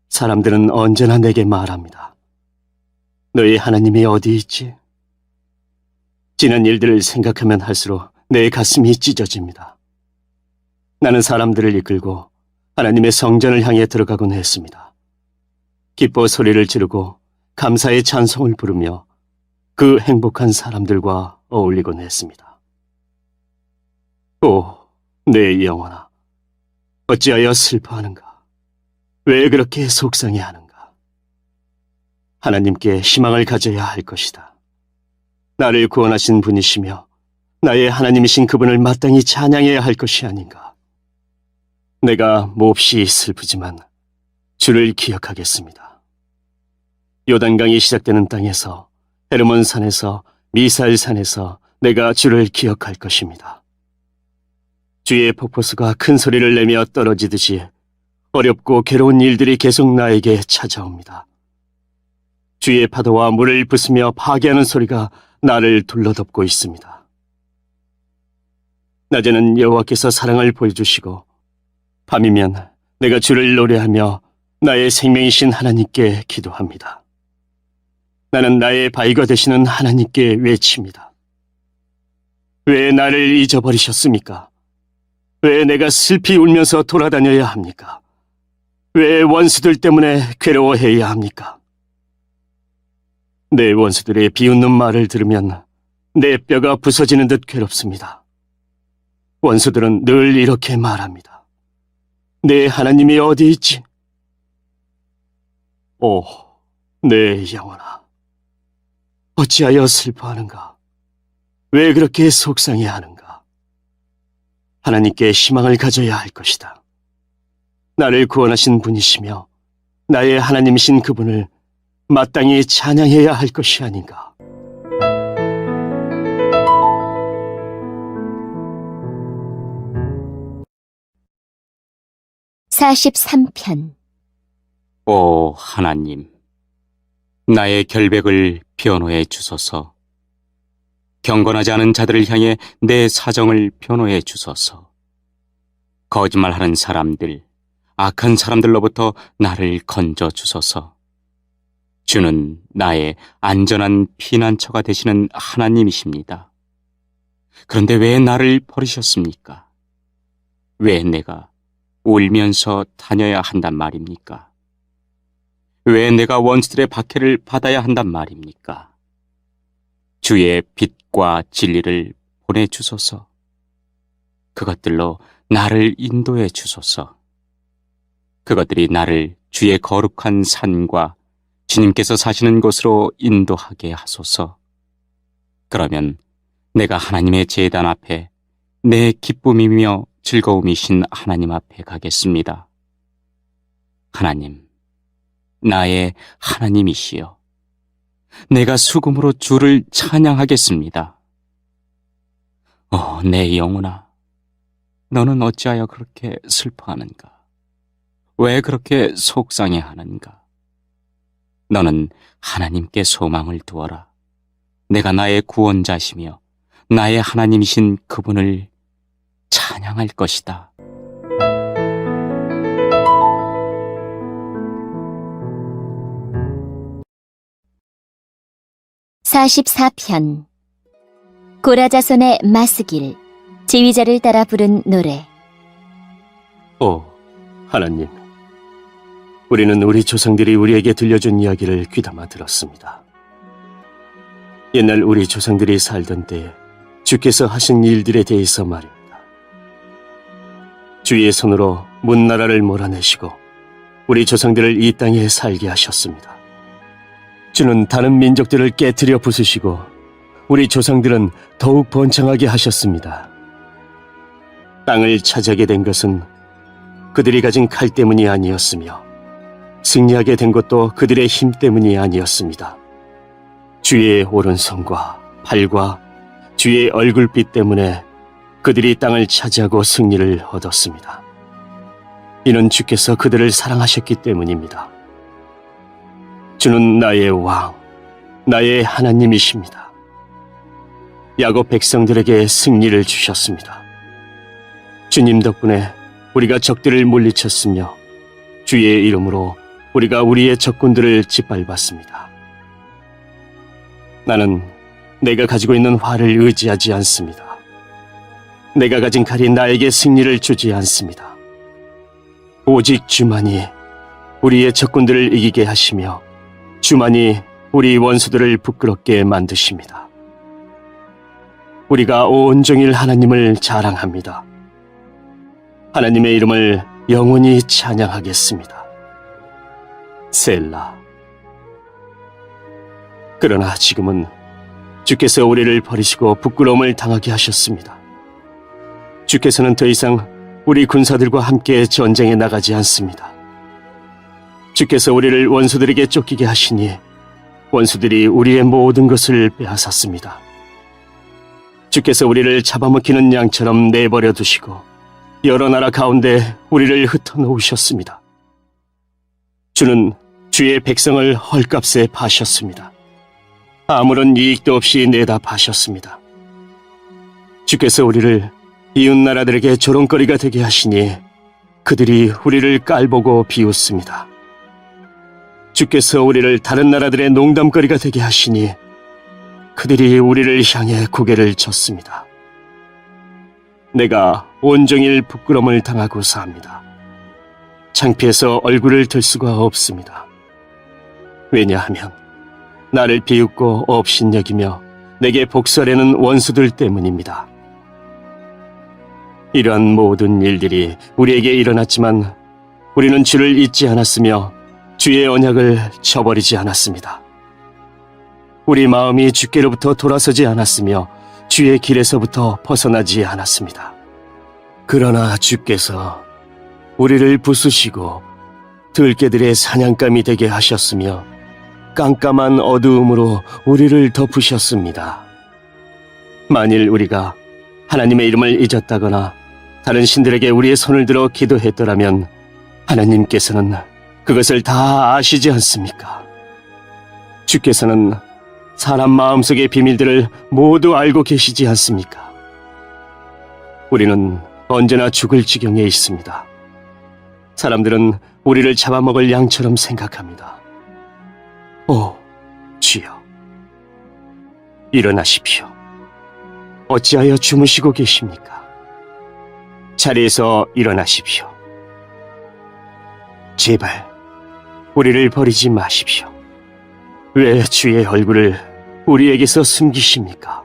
사람들은 언제나 내게 말합니다. 너희 하나님이 어디 있지? 지난 일들을 생각하면 할수록 내 가슴이 찢어집니다. 나는 사람들을 이끌고 하나님의 성전을 향해 들어가곤 했습니다. 기뻐 소리를 지르고 감사의 찬송을 부르며 그 행복한 사람들과 어울리곤 했습니다. 오, 내 영혼아, 어찌하여 슬퍼하는가? 왜 그렇게 속상해하는가? 하나님께 희망을 가져야 할 것이다. 나를 구원하신 분이시며 나의 하나님이신 그분을 마땅히 찬양해야 할 것이 아닌가. 내가 몹시 슬프지만 주를 기억하겠습니다. 요단강이 시작되는 땅에서 헤르몬 산에서 미사엘 산에서 내가 주를 기억할 것입니다. 주의 폭포수가 큰 소리를 내며 떨어지듯이 어렵고 괴로운 일들이 계속 나에게 찾아옵니다. 주의 파도와 물을 부수며 파괴하는 소리가 나를 둘러덮고 있습니다. 낮에는 여호와께서 사랑을 보여주시고 밤이면 내가 주를 노래하며 나의 생명이신 하나님께 기도합니다. 나는 나의 바위가 되시는 하나님께 외칩니다. 왜 나를 잊어버리셨습니까? 왜 내가 슬피 울면서 돌아다녀야 합니까? 왜 원수들 때문에 괴로워해야 합니까? 내 원수들의 비웃는 말을 들으면 내 뼈가 부서지는 듯 괴롭습니다. 원수들은 늘 이렇게 말합니다. 내 하나님이 어디 있지? 오, 내 영혼아, 어찌하여 슬퍼하는가? 왜 그렇게 속상해하는가? 하나님께 희망을 가져야 할 것이다. 나를 구원하신 분이시며 나의 하나님이신 그분을 마땅히 찬양해야 할 것이 아닌가. (43편) 오 하나님, 나의 결백을 변호해 주소서. 경건하지 않은 자들을 향해 내 사정을 변호해 주소서. 거짓말하는 사람들, 악한 사람들로부터 나를 건져 주소서. 주는 나의 안전한 피난처가 되시는 하나님이십니다. 그런데 왜 나를 버리셨습니까? 왜 내가 울면서 다녀야 한단 말입니까? 왜 내가 원수들의 박해를 받아야 한단 말입니까? 주의 빛과 진리를 보내주소서. 그것들로 나를 인도해 주소서. 그것들이 나를 주의 거룩한 산과 주님께서 사시는 곳으로 인도하게 하소서. 그러면 내가 하나님의 제단 앞에 내 기쁨이며 즐거움이신 하나님 앞에 가겠습니다. 하나님, 나의 하나님이시여. 내가 수금으로 주를 찬양하겠습니다. 내 영혼아, 너는 어찌하여 그렇게 슬퍼하는가? 왜 그렇게 속상해하는가? 너는 하나님께 소망을 두어라. 내가 나의 구원자시며 나의 하나님이신 그분을 찬양할 것이다. (44편) 고라 자손의 마스길. 지휘자를 따라 부른 노래. 오, 하나님, 우리는 우리 조상들이 우리에게 들려준 이야기를 귀담아 들었습니다. 옛날 우리 조상들이 살던 때에 주께서 하신 일들에 대해서 말입니다. 주의 손으로 문나라를 몰아내시고 우리 조상들을 이 땅에 살게 하셨습니다. 주는 다른 민족들을 깨뜨려 부수시고 우리 조상들은 더욱 번창하게 하셨습니다. 땅을 차지하게 된 것은 그들이 가진 칼 때문이 아니었으며 승리하게 된 것도 그들의 힘 때문이 아니었습니다. 주의 오른손과 팔과 주의 얼굴빛 때문에 그들이 땅을 차지하고 승리를 얻었습니다. 이는 주께서 그들을 사랑하셨기 때문입니다. 주는 나의 왕, 나의 하나님이십니다. 야곱 백성들에게 승리를 주셨습니다. 주님 덕분에 우리가 적들을 물리쳤으며 주의 이름으로 우리가 우리의 적군들을 짓밟았습니다. 나는 내가 가지고 있는 활을 의지하지 않습니다. 내가 가진 칼이 나에게 승리를 주지 않습니다. 오직 주만이 우리의 적군들을 이기게 하시며 주만이 우리 원수들을 부끄럽게 만드십니다. 우리가 온종일 하나님을 자랑합니다. 하나님의 이름을 영원히 찬양하겠습니다. 셀라. 그러나 지금은 주께서 우리를 버리시고 부끄러움을 당하게 하셨습니다. 주께서는 더 이상 우리 군사들과 함께 전쟁에 나가지 않습니다. 주께서 우리를 원수들에게 쫓기게 하시니 원수들이 우리의 모든 것을 빼앗았습니다. 주께서 우리를 잡아먹히는 양처럼 내버려 두시고 여러 나라 가운데 우리를 흩어놓으셨습니다. 주는 주의 백성을 헐값에 파셨습니다. 아무런 이익도 없이 내다 파셨습니다. 주께서 우리를 이웃 나라들에게 조롱거리가 되게 하시니 그들이 우리를 깔보고 비웃습니다. 주께서 우리를 다른 나라들의 농담거리가 되게 하시니 그들이 우리를 향해 고개를 젓습니다. 내가 온종일 부끄러움을 당하고 삽니다. 창피해서 얼굴을 들 수가 없습니다. 왜냐하면 나를 비웃고 업신여기며 내게 복수하려는 원수들 때문입니다. 이러한 모든 일들이 우리에게 일어났지만 우리는 주를 잊지 않았으며 주의 언약을 저버리지 않았습니다. 우리 마음이 주께로부터 돌아서지 않았으며 주의 길에서부터 벗어나지 않았습니다. 그러나 주께서 우리를 부수시고 들깨들의 사냥감이 되게 하셨으며 깜깜한 어두움으로 우리를 덮으셨습니다. 만일 우리가 하나님의 이름을 잊었다거나 다른 신들에게 우리의 손을 들어 기도했더라면 하나님께서는 그것을 다 아시지 않습니까? 주께서는 사람 마음속의 비밀들을 모두 알고 계시지 않습니까? 우리는 언제나 죽을 지경에 있습니다. 사람들은 우리를 잡아먹을 양처럼 생각합니다. 오, 주여, 일어나십시오. 어찌하여 주무시고 계십니까? 자리에서 일어나십시오. 제발 우리를 버리지 마십시오. 왜 주의 얼굴을 우리에게서 숨기십니까?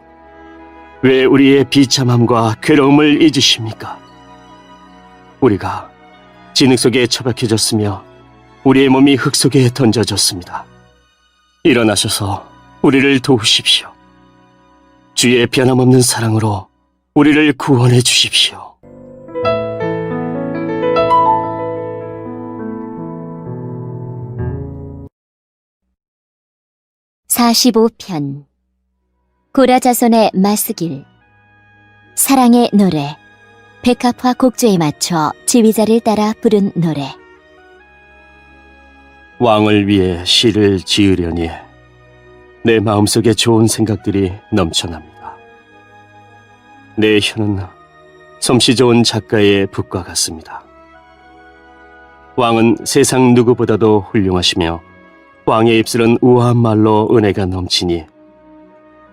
왜 우리의 비참함과 괴로움을 잊으십니까? 우리가 진흙 속에 처박혀졌으며 우리의 몸이 흙 속에 던져졌습니다. 일어나셔서 우리를 도우십시오. 주의 변함없는 사랑으로 우리를 구원해 주십시오. (45편) 고라 자손의 마스길. 사랑의 노래. 백합화 곡조에 맞춰 지휘자를 따라 부른 노래. 왕을 위해 시를 지으려니 내 마음속에 좋은 생각들이 넘쳐납니다. 내 혀는 솜씨 좋은 작가의 붓과 같습니다. 왕은 세상 누구보다도 훌륭하시며 왕의 입술은 우아한 말로 은혜가 넘치니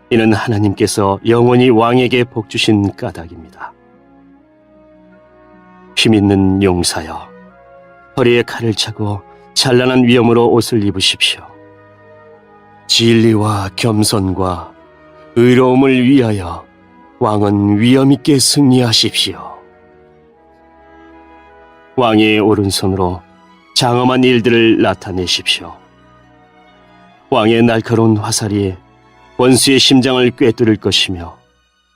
이는 하나님께서 영원히 왕에게 복 주신 까닭입니다. 힘있는 용사여, 허리에 칼을 차고 찬란한 위엄으로 옷을 입으십시오. 진리와 겸손과 의로움을 위하여 왕은 위엄있게 승리하십시오. 왕의 오른손으로 장엄한 일들을 나타내십시오. 왕의 날카로운 화살이 원수의 심장을 꿰뚫을 것이며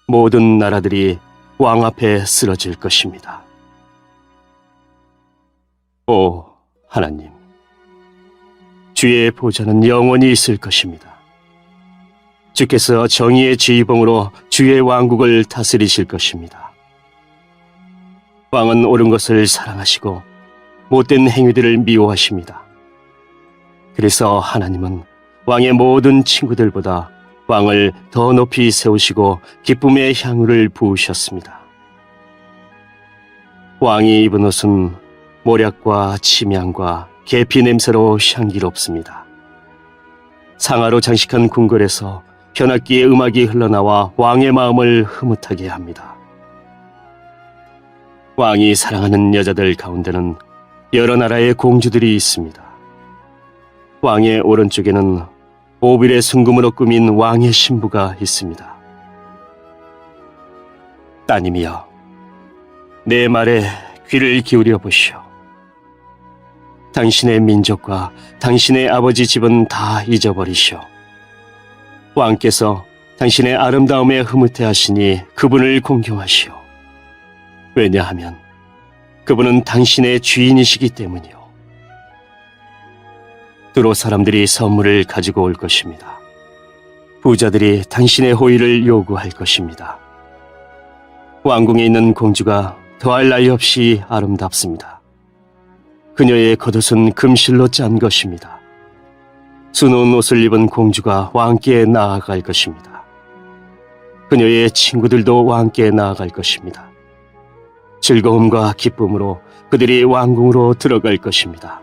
모든 나라들이 왕 앞에 쓰러질 것입니다. 오 하나님, 주의 보좌는 영원히 있을 것입니다. 주께서 정의의 지휘봉으로 주의 왕국을 다스리실 것입니다. 왕은 옳은 것을 사랑하시고 못된 행위들을 미워하십니다. 그래서 하나님은 왕의 모든 친구들보다 왕을 더 높이 세우시고 기쁨의 향유를 부으셨습니다. 왕이 입은 옷은 모략과 침향과 계피 냄새로 향기롭습니다. 상아로 장식한 궁궐에서 현악기의 음악이 흘러나와 왕의 마음을 흐뭇하게 합니다. 왕이 사랑하는 여자들 가운데는 여러 나라의 공주들이 있습니다. 왕의 오른쪽에는 오빌의 순금으로 꾸민 왕의 신부가 있습니다. 따님이여, 내 말에 귀를 기울여 보시오. 당신의 민족과 당신의 아버지 집은 다 잊어버리시오. 왕께서 당신의 아름다움에 흐뭇해 하시니 그분을 공경하시오. 왜냐하면 그분은 당신의 주인이시기 때문이요. 두로 사람들이 선물을 가지고 올 것입니다. 부자들이 당신의 호의를 요구할 것입니다. 왕궁에 있는 공주가 더할 나위 없이 아름답습니다. 그녀의 겉옷은 금실로 짠 것입니다. 수놓은 옷을 입은 공주가 왕께 나아갈 것입니다. 그녀의 친구들도 왕께 나아갈 것입니다. 즐거움과 기쁨으로 그들이 왕궁으로 들어갈 것입니다.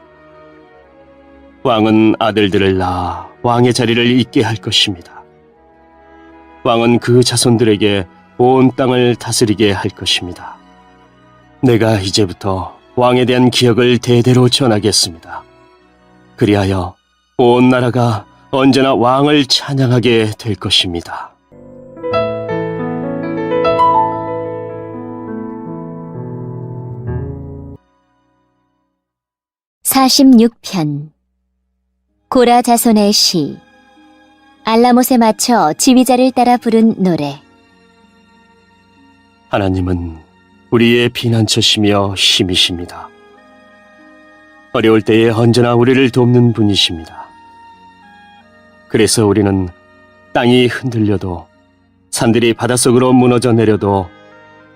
왕은 아들들을 낳아 왕의 자리를 잇게 할 것입니다. 왕은 그 자손들에게 온 땅을 다스리게 할 것입니다. 내가 이제부터 왕에 대한 기억을 대대로 전하겠습니다. 그리하여 온 나라가 언제나 왕을 찬양하게 될 것입니다. (46편) 고라 자손의 시. 알라못에 맞춰 지휘자를 따라 부른 노래. 하나님은 우리의 피난처시며 힘이십니다. 어려울 때에 언제나 우리를 돕는 분이십니다. 그래서 우리는 땅이 흔들려도, 산들이 바닷속으로 무너져 내려도,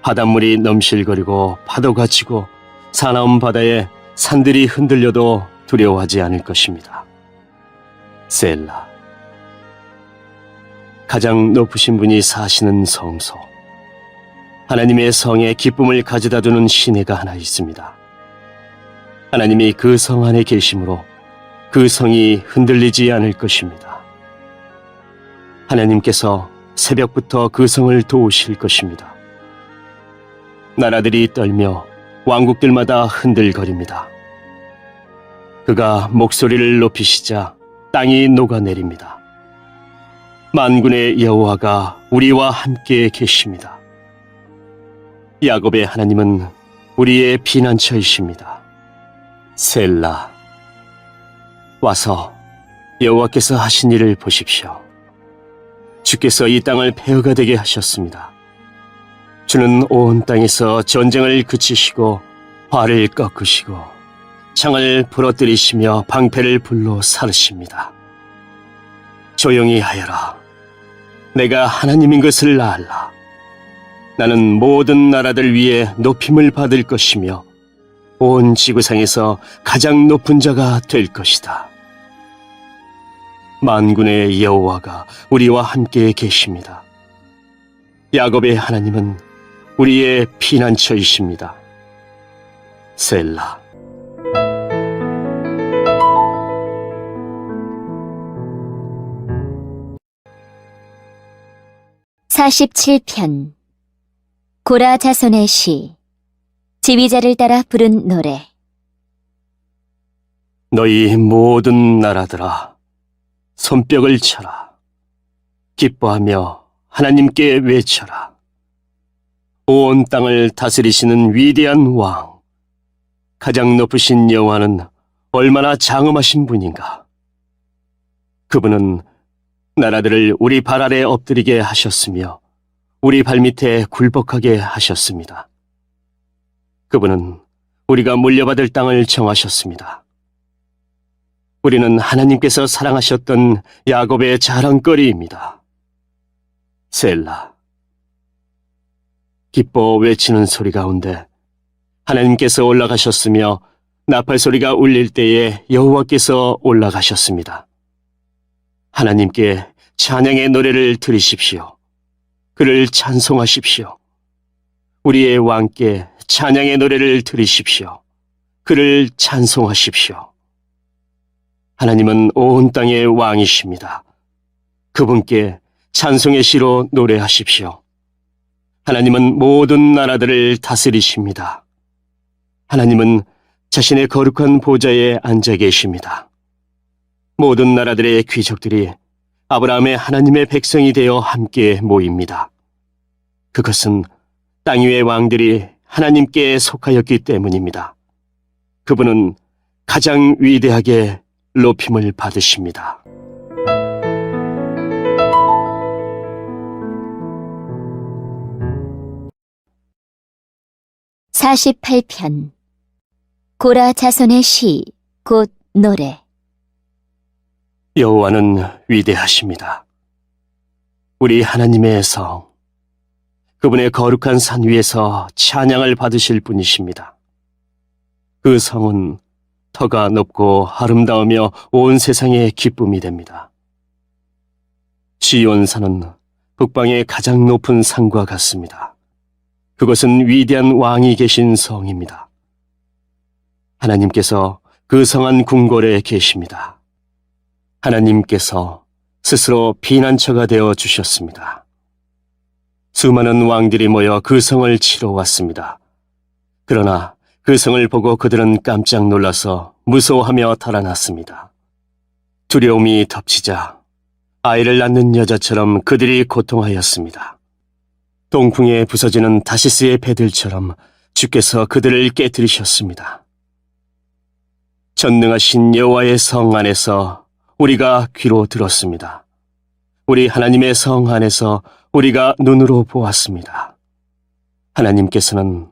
바닷물이 넘실거리고 파도가 치고 사나운 바다에 산들이 흔들려도 두려워하지 않을 것입니다. 셀라. 가장 높으신 분이 사시는 성소, 하나님의 성에 기쁨을 가져다 두는 시내가 하나 있습니다. 하나님이 그 성 안에 계심으로 그 성이 흔들리지 않을 것입니다. 하나님께서 새벽부터 그 성을 도우실 것입니다. 나라들이 떨며 왕국들마다 흔들거립니다. 그가 목소리를 높이시자 땅이 녹아내립니다. 만군의 여호와가 우리와 함께 계십니다. 야곱의 하나님은 우리의 피난처이십니다. 셀라. 와서 여호와께서 하신 일을 보십시오. 주께서 이 땅을 폐허가 되게 하셨습니다. 주는 온 땅에서 전쟁을 그치시고 활을 꺾으시고 창을 부러뜨리시며 방패를 불로 사르십니다. 조용히 하여라. 내가 하나님인 것을 알라. 나는 모든 나라들 위에 높임을 받을 것이며 온 지구상에서 가장 높은 자가 될 것이다. 만군의 여호와가 우리와 함께 계십니다. 야곱의 하나님은 우리의 피난처이십니다. 셀라. (47편) 고라 자손의 시. 지휘자를 따라 부른 노래. 너희 모든 나라들아, 손뼉을 쳐라. 기뻐하며 하나님께 외쳐라. 온 땅을 다스리시는 위대한 왕, 가장 높으신 여호와는 얼마나 장엄하신 분인가. 그분은 나라들을 우리 발 아래 엎드리게 하셨으며 우리 발밑에 굴복하게 하셨습니다. 그분은 우리가 물려받을 땅을 정하셨습니다. 우리는 하나님께서 사랑하셨던 야곱의 자랑거리입니다. 셀라. 기뻐 외치는 소리 가운데 하나님께서 올라가셨으며 나팔 소리가 울릴 때에 여호와께서 올라가셨습니다. 하나님께 찬양의 노래를 들으십시오. 그를 찬송하십시오. 우리의 왕께 찬양의 노래를 들으십시오. 그를 찬송하십시오. 하나님은 온 땅의 왕이십니다. 그분께 찬송의 시로 노래하십시오. 하나님은 모든 나라들을 다스리십니다. 하나님은 자신의 거룩한 보좌에 앉아 계십니다. 모든 나라들의 귀족들이 아브라함의 하나님의 백성이 되어 함께 모입니다. 그것은 땅 위의 왕들이 하나님께 속하였기 때문입니다. 그분은 가장 위대하게 높임을 받으십니다. (48편) 고라 자손의 시, 곧 노래. 여호와는 위대하십니다. 우리 하나님의 성, 그분의 거룩한 산 위에서 찬양을 받으실 분이십니다. 그 성은 터가 높고 아름다우며 온 세상의 기쁨이 됩니다. 시온산은 북방의 가장 높은 산과 같습니다. 그것은 위대한 왕이 계신 성입니다. 하나님께서 그 성한 궁궐에 계십니다. 하나님께서 스스로 피난처가 되어 주셨습니다. 수많은 왕들이 모여 그 성을 치러 왔습니다. 그러나 그 성을 보고 그들은 깜짝 놀라서 무서워하며 달아났습니다. 두려움이 덮치자 아이를 낳는 여자처럼 그들이 고통하였습니다. 동풍에 부서지는 다시스의 배들처럼 주께서 그들을 깨뜨리셨습니다. 전능하신 여호와의 성 안에서 우리가 귀로 들었습니다. 우리 하나님의 성 안에서 우리가 눈으로 보았습니다. 하나님께서는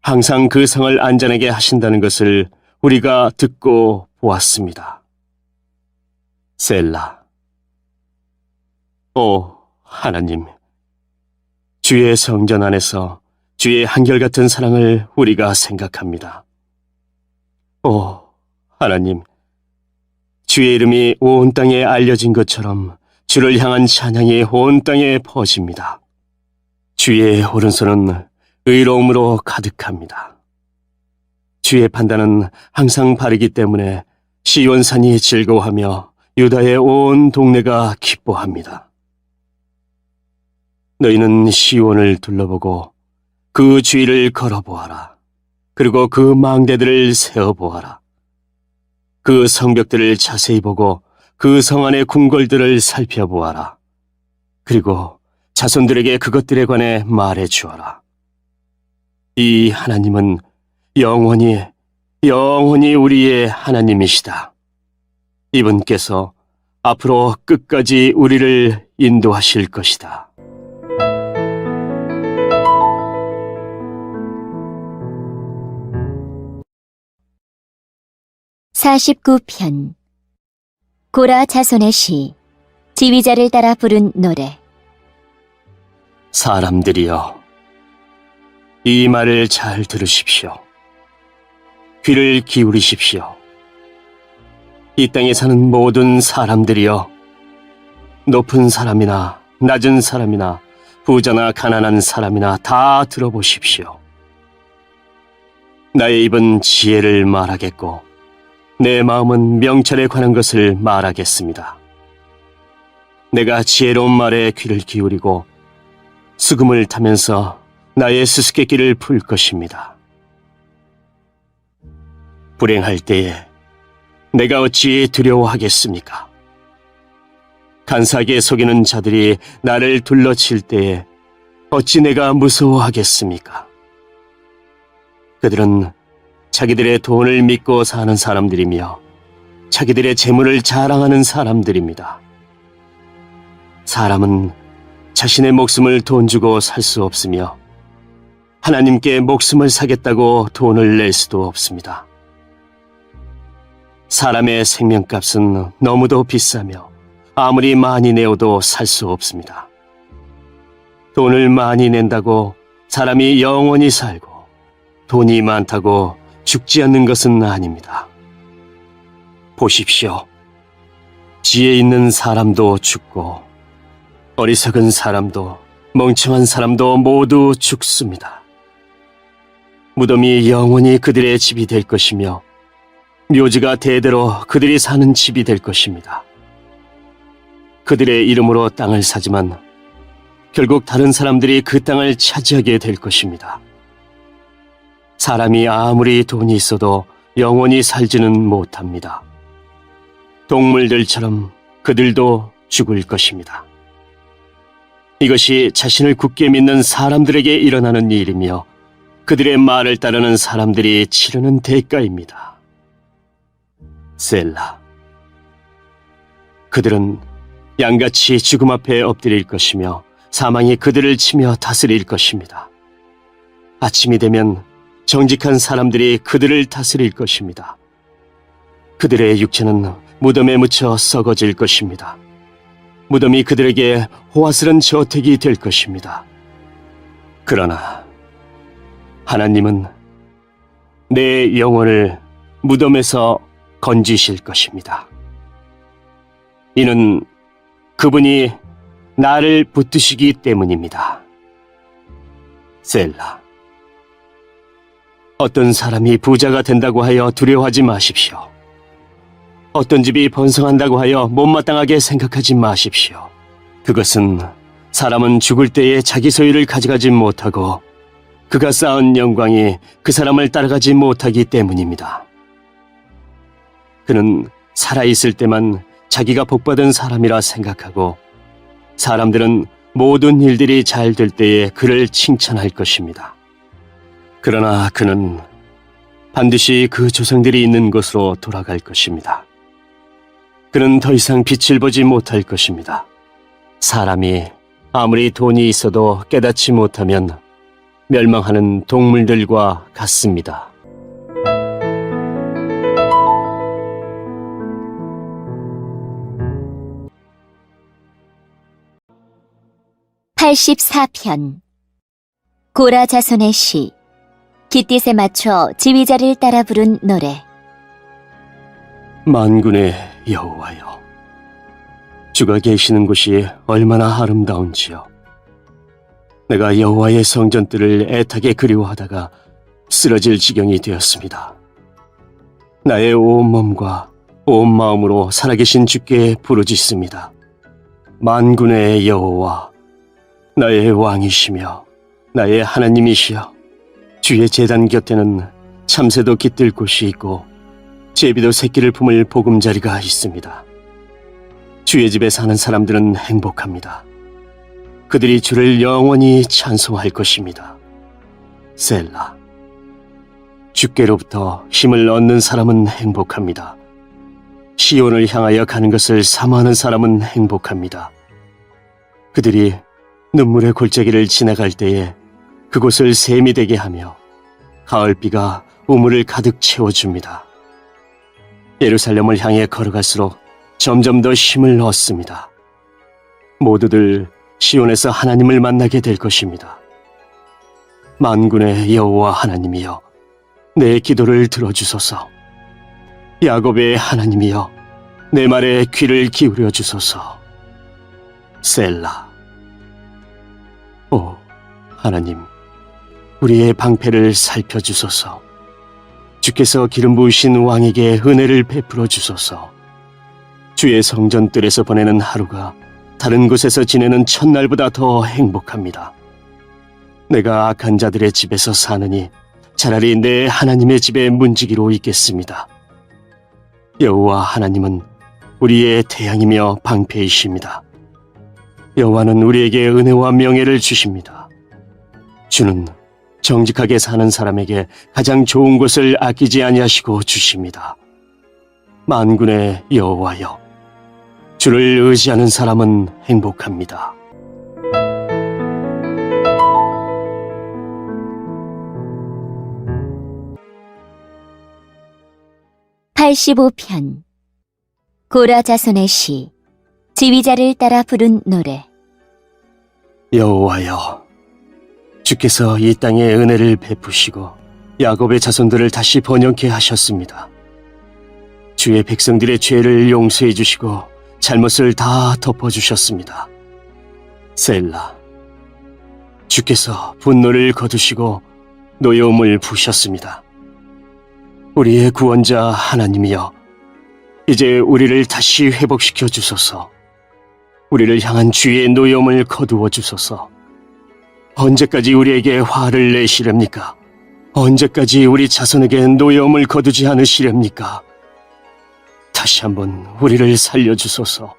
항상 그 성을 안전하게 하신다는 것을 우리가 듣고 보았습니다. 셀라. 오 하나님, 주의 성전 안에서 주의 한결같은 사랑을 우리가 생각합니다. 오 하나님, 주의 이름이 온 땅에 알려진 것처럼 주를 향한 찬양이 온 땅에 퍼집니다. 주의 오른손은 의로움으로 가득합니다. 주의 판단은 항상 바르기 때문에 시온산이 즐거워하며 유다의 온 동네가 기뻐합니다. 너희는 시온을 둘러보고 그 주위를 걸어보아라. 그리고 그 망대들을 세어보아라. 그 성벽들을 자세히 보고 그 성 안의 궁궐들을 살펴보아라. 그리고 자손들에게 그것들에 관해 말해 주어라. 이 하나님은 영원히 우리의 하나님이시다. 이분께서 앞으로 끝까지 우리를 인도하실 것이다. (49편) 고라 자손의 시, 지휘자를 따라 부른 노래. 사람들이여, 이 말을 잘 들으십시오. 귀를 기울이십시오. 이 땅에 사는 모든 사람들이여, 높은 사람이나 낮은 사람이나 부자나 가난한 사람이나 다 들어보십시오. 나의 입은 지혜를 말하겠고 내 마음은 명철에 관한 것을 말하겠습니다. 내가 지혜로운 말에 귀를 기울이고 수금을 타면서 나의 수수께끼를 풀 것입니다. 불행할 때에 내가 어찌 두려워하겠습니까? 간사하게 속이는 자들이 나를 둘러칠 때에 어찌 내가 무서워하겠습니까? 그들은 자기들의 돈을 믿고 사는 사람들이며 자기들의 재물을 자랑하는 사람들입니다. 사람은 자신의 목숨을 돈 주고 살 수 없으며 하나님께 목숨을 사겠다고 돈을 낼 수도 없습니다. 사람의 생명값은 너무도 비싸며 아무리 많이 내어도 살 수 없습니다. 돈을 많이 낸다고 사람이 영원히 살고 돈이 많다고 죽지 않는 것은 아닙니다. 보십시오. 지혜 있는 사람도 죽고 어리석은 사람도 멍청한 사람도 모두 죽습니다. 무덤이 영원히 그들의 집이 될 것이며 묘지가 대대로 그들이 사는 집이 될 것입니다. 그들의 이름으로 땅을 사지만 결국 다른 사람들이 그 땅을 차지하게 될 것입니다. 사람이 아무리 돈이 있어도 영원히 살지는 못합니다. 동물들처럼 그들도 죽을 것입니다. 이것이 자신을 굳게 믿는 사람들에게 일어나는 일이며 그들의 말을 따르는 사람들이 치르는 대가입니다. 셀라. 그들은 양같이 죽음 앞에 엎드릴 것이며 사망이 그들을 치며 다스릴 것입니다. 아침이 되면 정직한 사람들이 그들을 다스릴 것입니다. 그들의 육체는 무덤에 묻혀 썩어질 것입니다. 무덤이 그들에게 호화스런 저택이 될 것입니다. 그러나 하나님은 내 영혼을 무덤에서 건지실 것입니다. 이는 그분이 나를 붙드시기 때문입니다. 셀라. 어떤 사람이 부자가 된다고 하여 두려워하지 마십시오. 어떤 집이 번성한다고 하여 못마땅하게 생각하지 마십시오. 그것은 사람은 죽을 때에 자기 소유를 가져가지 못하고 그가 쌓은 영광이 그 사람을 따라가지 못하기 때문입니다. 그는 살아있을 때만 자기가 복받은 사람이라 생각하고 사람들은 모든 일들이 잘 될 때에 그를 칭찬할 것입니다. 그러나 그는 반드시 그 조상들이 있는 곳으로 돌아갈 것입니다. 그는 더 이상 빛을 보지 못할 것입니다. 사람이 아무리 돈이 있어도 깨닫지 못하면 멸망하는 동물들과 같습니다. (84편) 고라 자손의 시 깃딧에 맞춰 지휘자를 따라 부른 노래. 만군의 여호와여, 주가 계시는 곳이 얼마나 아름다운지요. 내가 여호와의 성전들을 애타게 그리워하다가 쓰러질 지경이 되었습니다. 나의 온 몸과 온 마음으로 살아계신 주께 부르짖습니다. 만군의 여호와, 나의 왕이시며 나의 하나님이시여, 주의 제단 곁에는 참새도 깃들 곳이 있고 제비도 새끼를 품을 보금자리가 있습니다. 주의 집에 사는 사람들은 행복합니다. 그들이 주를 영원히 찬송할 것입니다. 셀라. 주께로부터 힘을 얻는 사람은 행복합니다. 시온을 향하여 가는 것을 사모하는 사람은 행복합니다. 그들이 눈물의 골짜기를 지나갈 때에 그곳을 샘이 되게 하며 가을비가 우물을 가득 채워줍니다. 예루살렘을 향해 걸어갈수록 점점 더 힘을 얻습니다. 모두들 시온에서 하나님을 만나게 될 것입니다. 만군의 여호와 하나님이여, 내 기도를 들어주소서. 야곱의 하나님이여, 내 말에 귀를 기울여 주소서. 셀라. 오 하나님, 우리의 방패를 살펴주소서. 주께서 기름 부으신 왕에게 은혜를 베풀어 주소서. 주의 성전들에서 보내는 하루가 다른 곳에서 지내는 첫날보다 더 행복합니다. 내가 악한 자들의 집에서 사느니 차라리 내 하나님의 집에 문지기로 있겠습니다. 여호와 하나님은 우리의 태양이며 방패이십니다. 여호와는 우리에게 은혜와 명예를 주십니다. 주는 정직하게 사는 사람에게 가장 좋은 것을 아끼지 아니하시고 주십니다. 만군의 여호와여, 주를 의지하는 사람은 행복합니다. 85편 고라 자손의 시 지휘자를 따라 부른 노래. 여호와여, 주께서 이 땅에 은혜를 베푸시고 야곱의 자손들을 다시 번영케 하셨습니다. 주의 백성들의 죄를 용서해 주시고 잘못을 다 덮어주셨습니다. 셀라. 주께서 분노를 거두시고 노여움을 부으셨습니다. 우리의 구원자 하나님이여, 이제 우리를 다시 회복시켜 주소서. 우리를 향한 주의 노여움을 거두어 주소서. 언제까지 우리에게 화를 내시렵니까? 언제까지 우리 자손에게 노여움을 거두지 않으시렵니까? 다시 한번 우리를 살려주소서.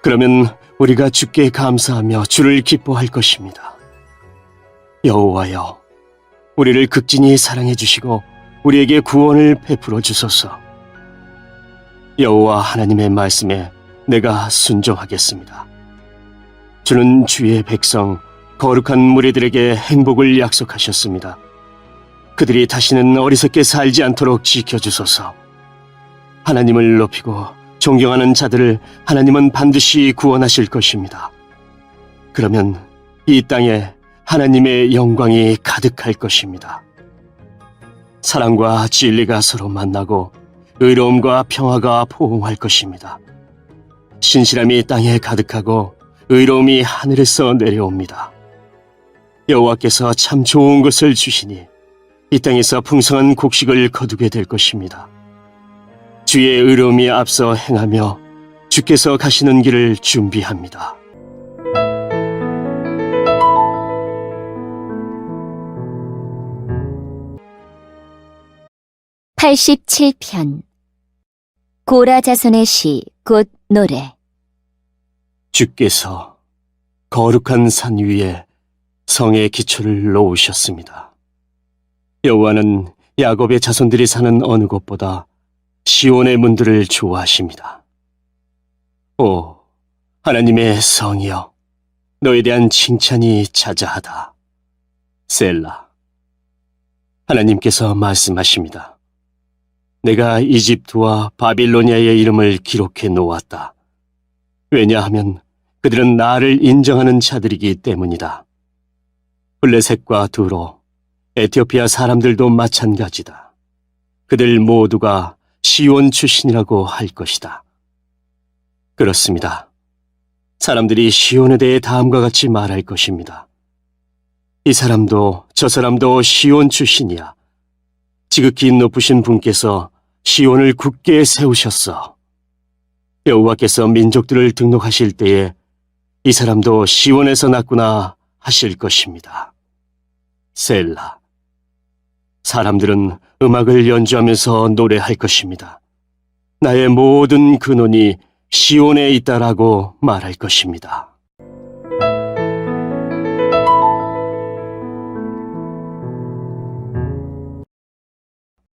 그러면 우리가 주께 감사하며 주를 기뻐할 것입니다. 여호와여, 우리를 극진히 사랑해 주시고 우리에게 구원을 베풀어 주소서. 여호와 하나님의 말씀에 내가 순종하겠습니다. 주는 주의 백성 거룩한 무리들에게 행복을 약속하셨습니다. 그들이 다시는 어리석게 살지 않도록 지켜주소서. 하나님을 높이고 존경하는 자들을 하나님은 반드시 구원하실 것입니다. 그러면 이 땅에 하나님의 영광이 가득할 것입니다. 사랑과 진리가 서로 만나고 의로움과 평화가 포옹할 것입니다. 신실함이 땅에 가득하고 의로움이 하늘에서 내려옵니다. 여호와께서 참 좋은 것을 주시니 이 땅에서 풍성한 곡식을 거두게 될 것입니다. 주의 의로움이 앞서 행하며 주께서 가시는 길을 준비합니다. (87편) 고라 자손의 시 곧 노래. 주께서 거룩한 산 위에 성의 기초를 놓으셨습니다. 여호와는 야곱의 자손들이 사는 어느 곳보다 시온의 문들을 좋아하십니다. 오, 하나님의 성이여, 너에 대한 칭찬이 자자하다. 셀라. 하나님께서 말씀하십니다. 내가 이집트와 바빌로니아의 이름을 기록해 놓았다. 왜냐하면 그들은 나를 인정하는 자들이기 때문이다. 블레셋과 두로, 에티오피아 사람들도 마찬가지다. 그들 모두가 시온 출신이라고 할 것이다. 그렇습니다. 사람들이 시온에 대해 다음과 같이 말할 것입니다. 이 사람도 저 사람도 시온 출신이야. 지극히 높으신 분께서 시온을 굳게 세우셨어. 여호와께서 민족들을 등록하실 때에 이 사람도 시온에서 났구나 하실 것입니다. 셀라. 사람들은 음악을 연주하면서 노래할 것입니다. 나의 모든 근원이 시온에 있다라고 말할 것입니다.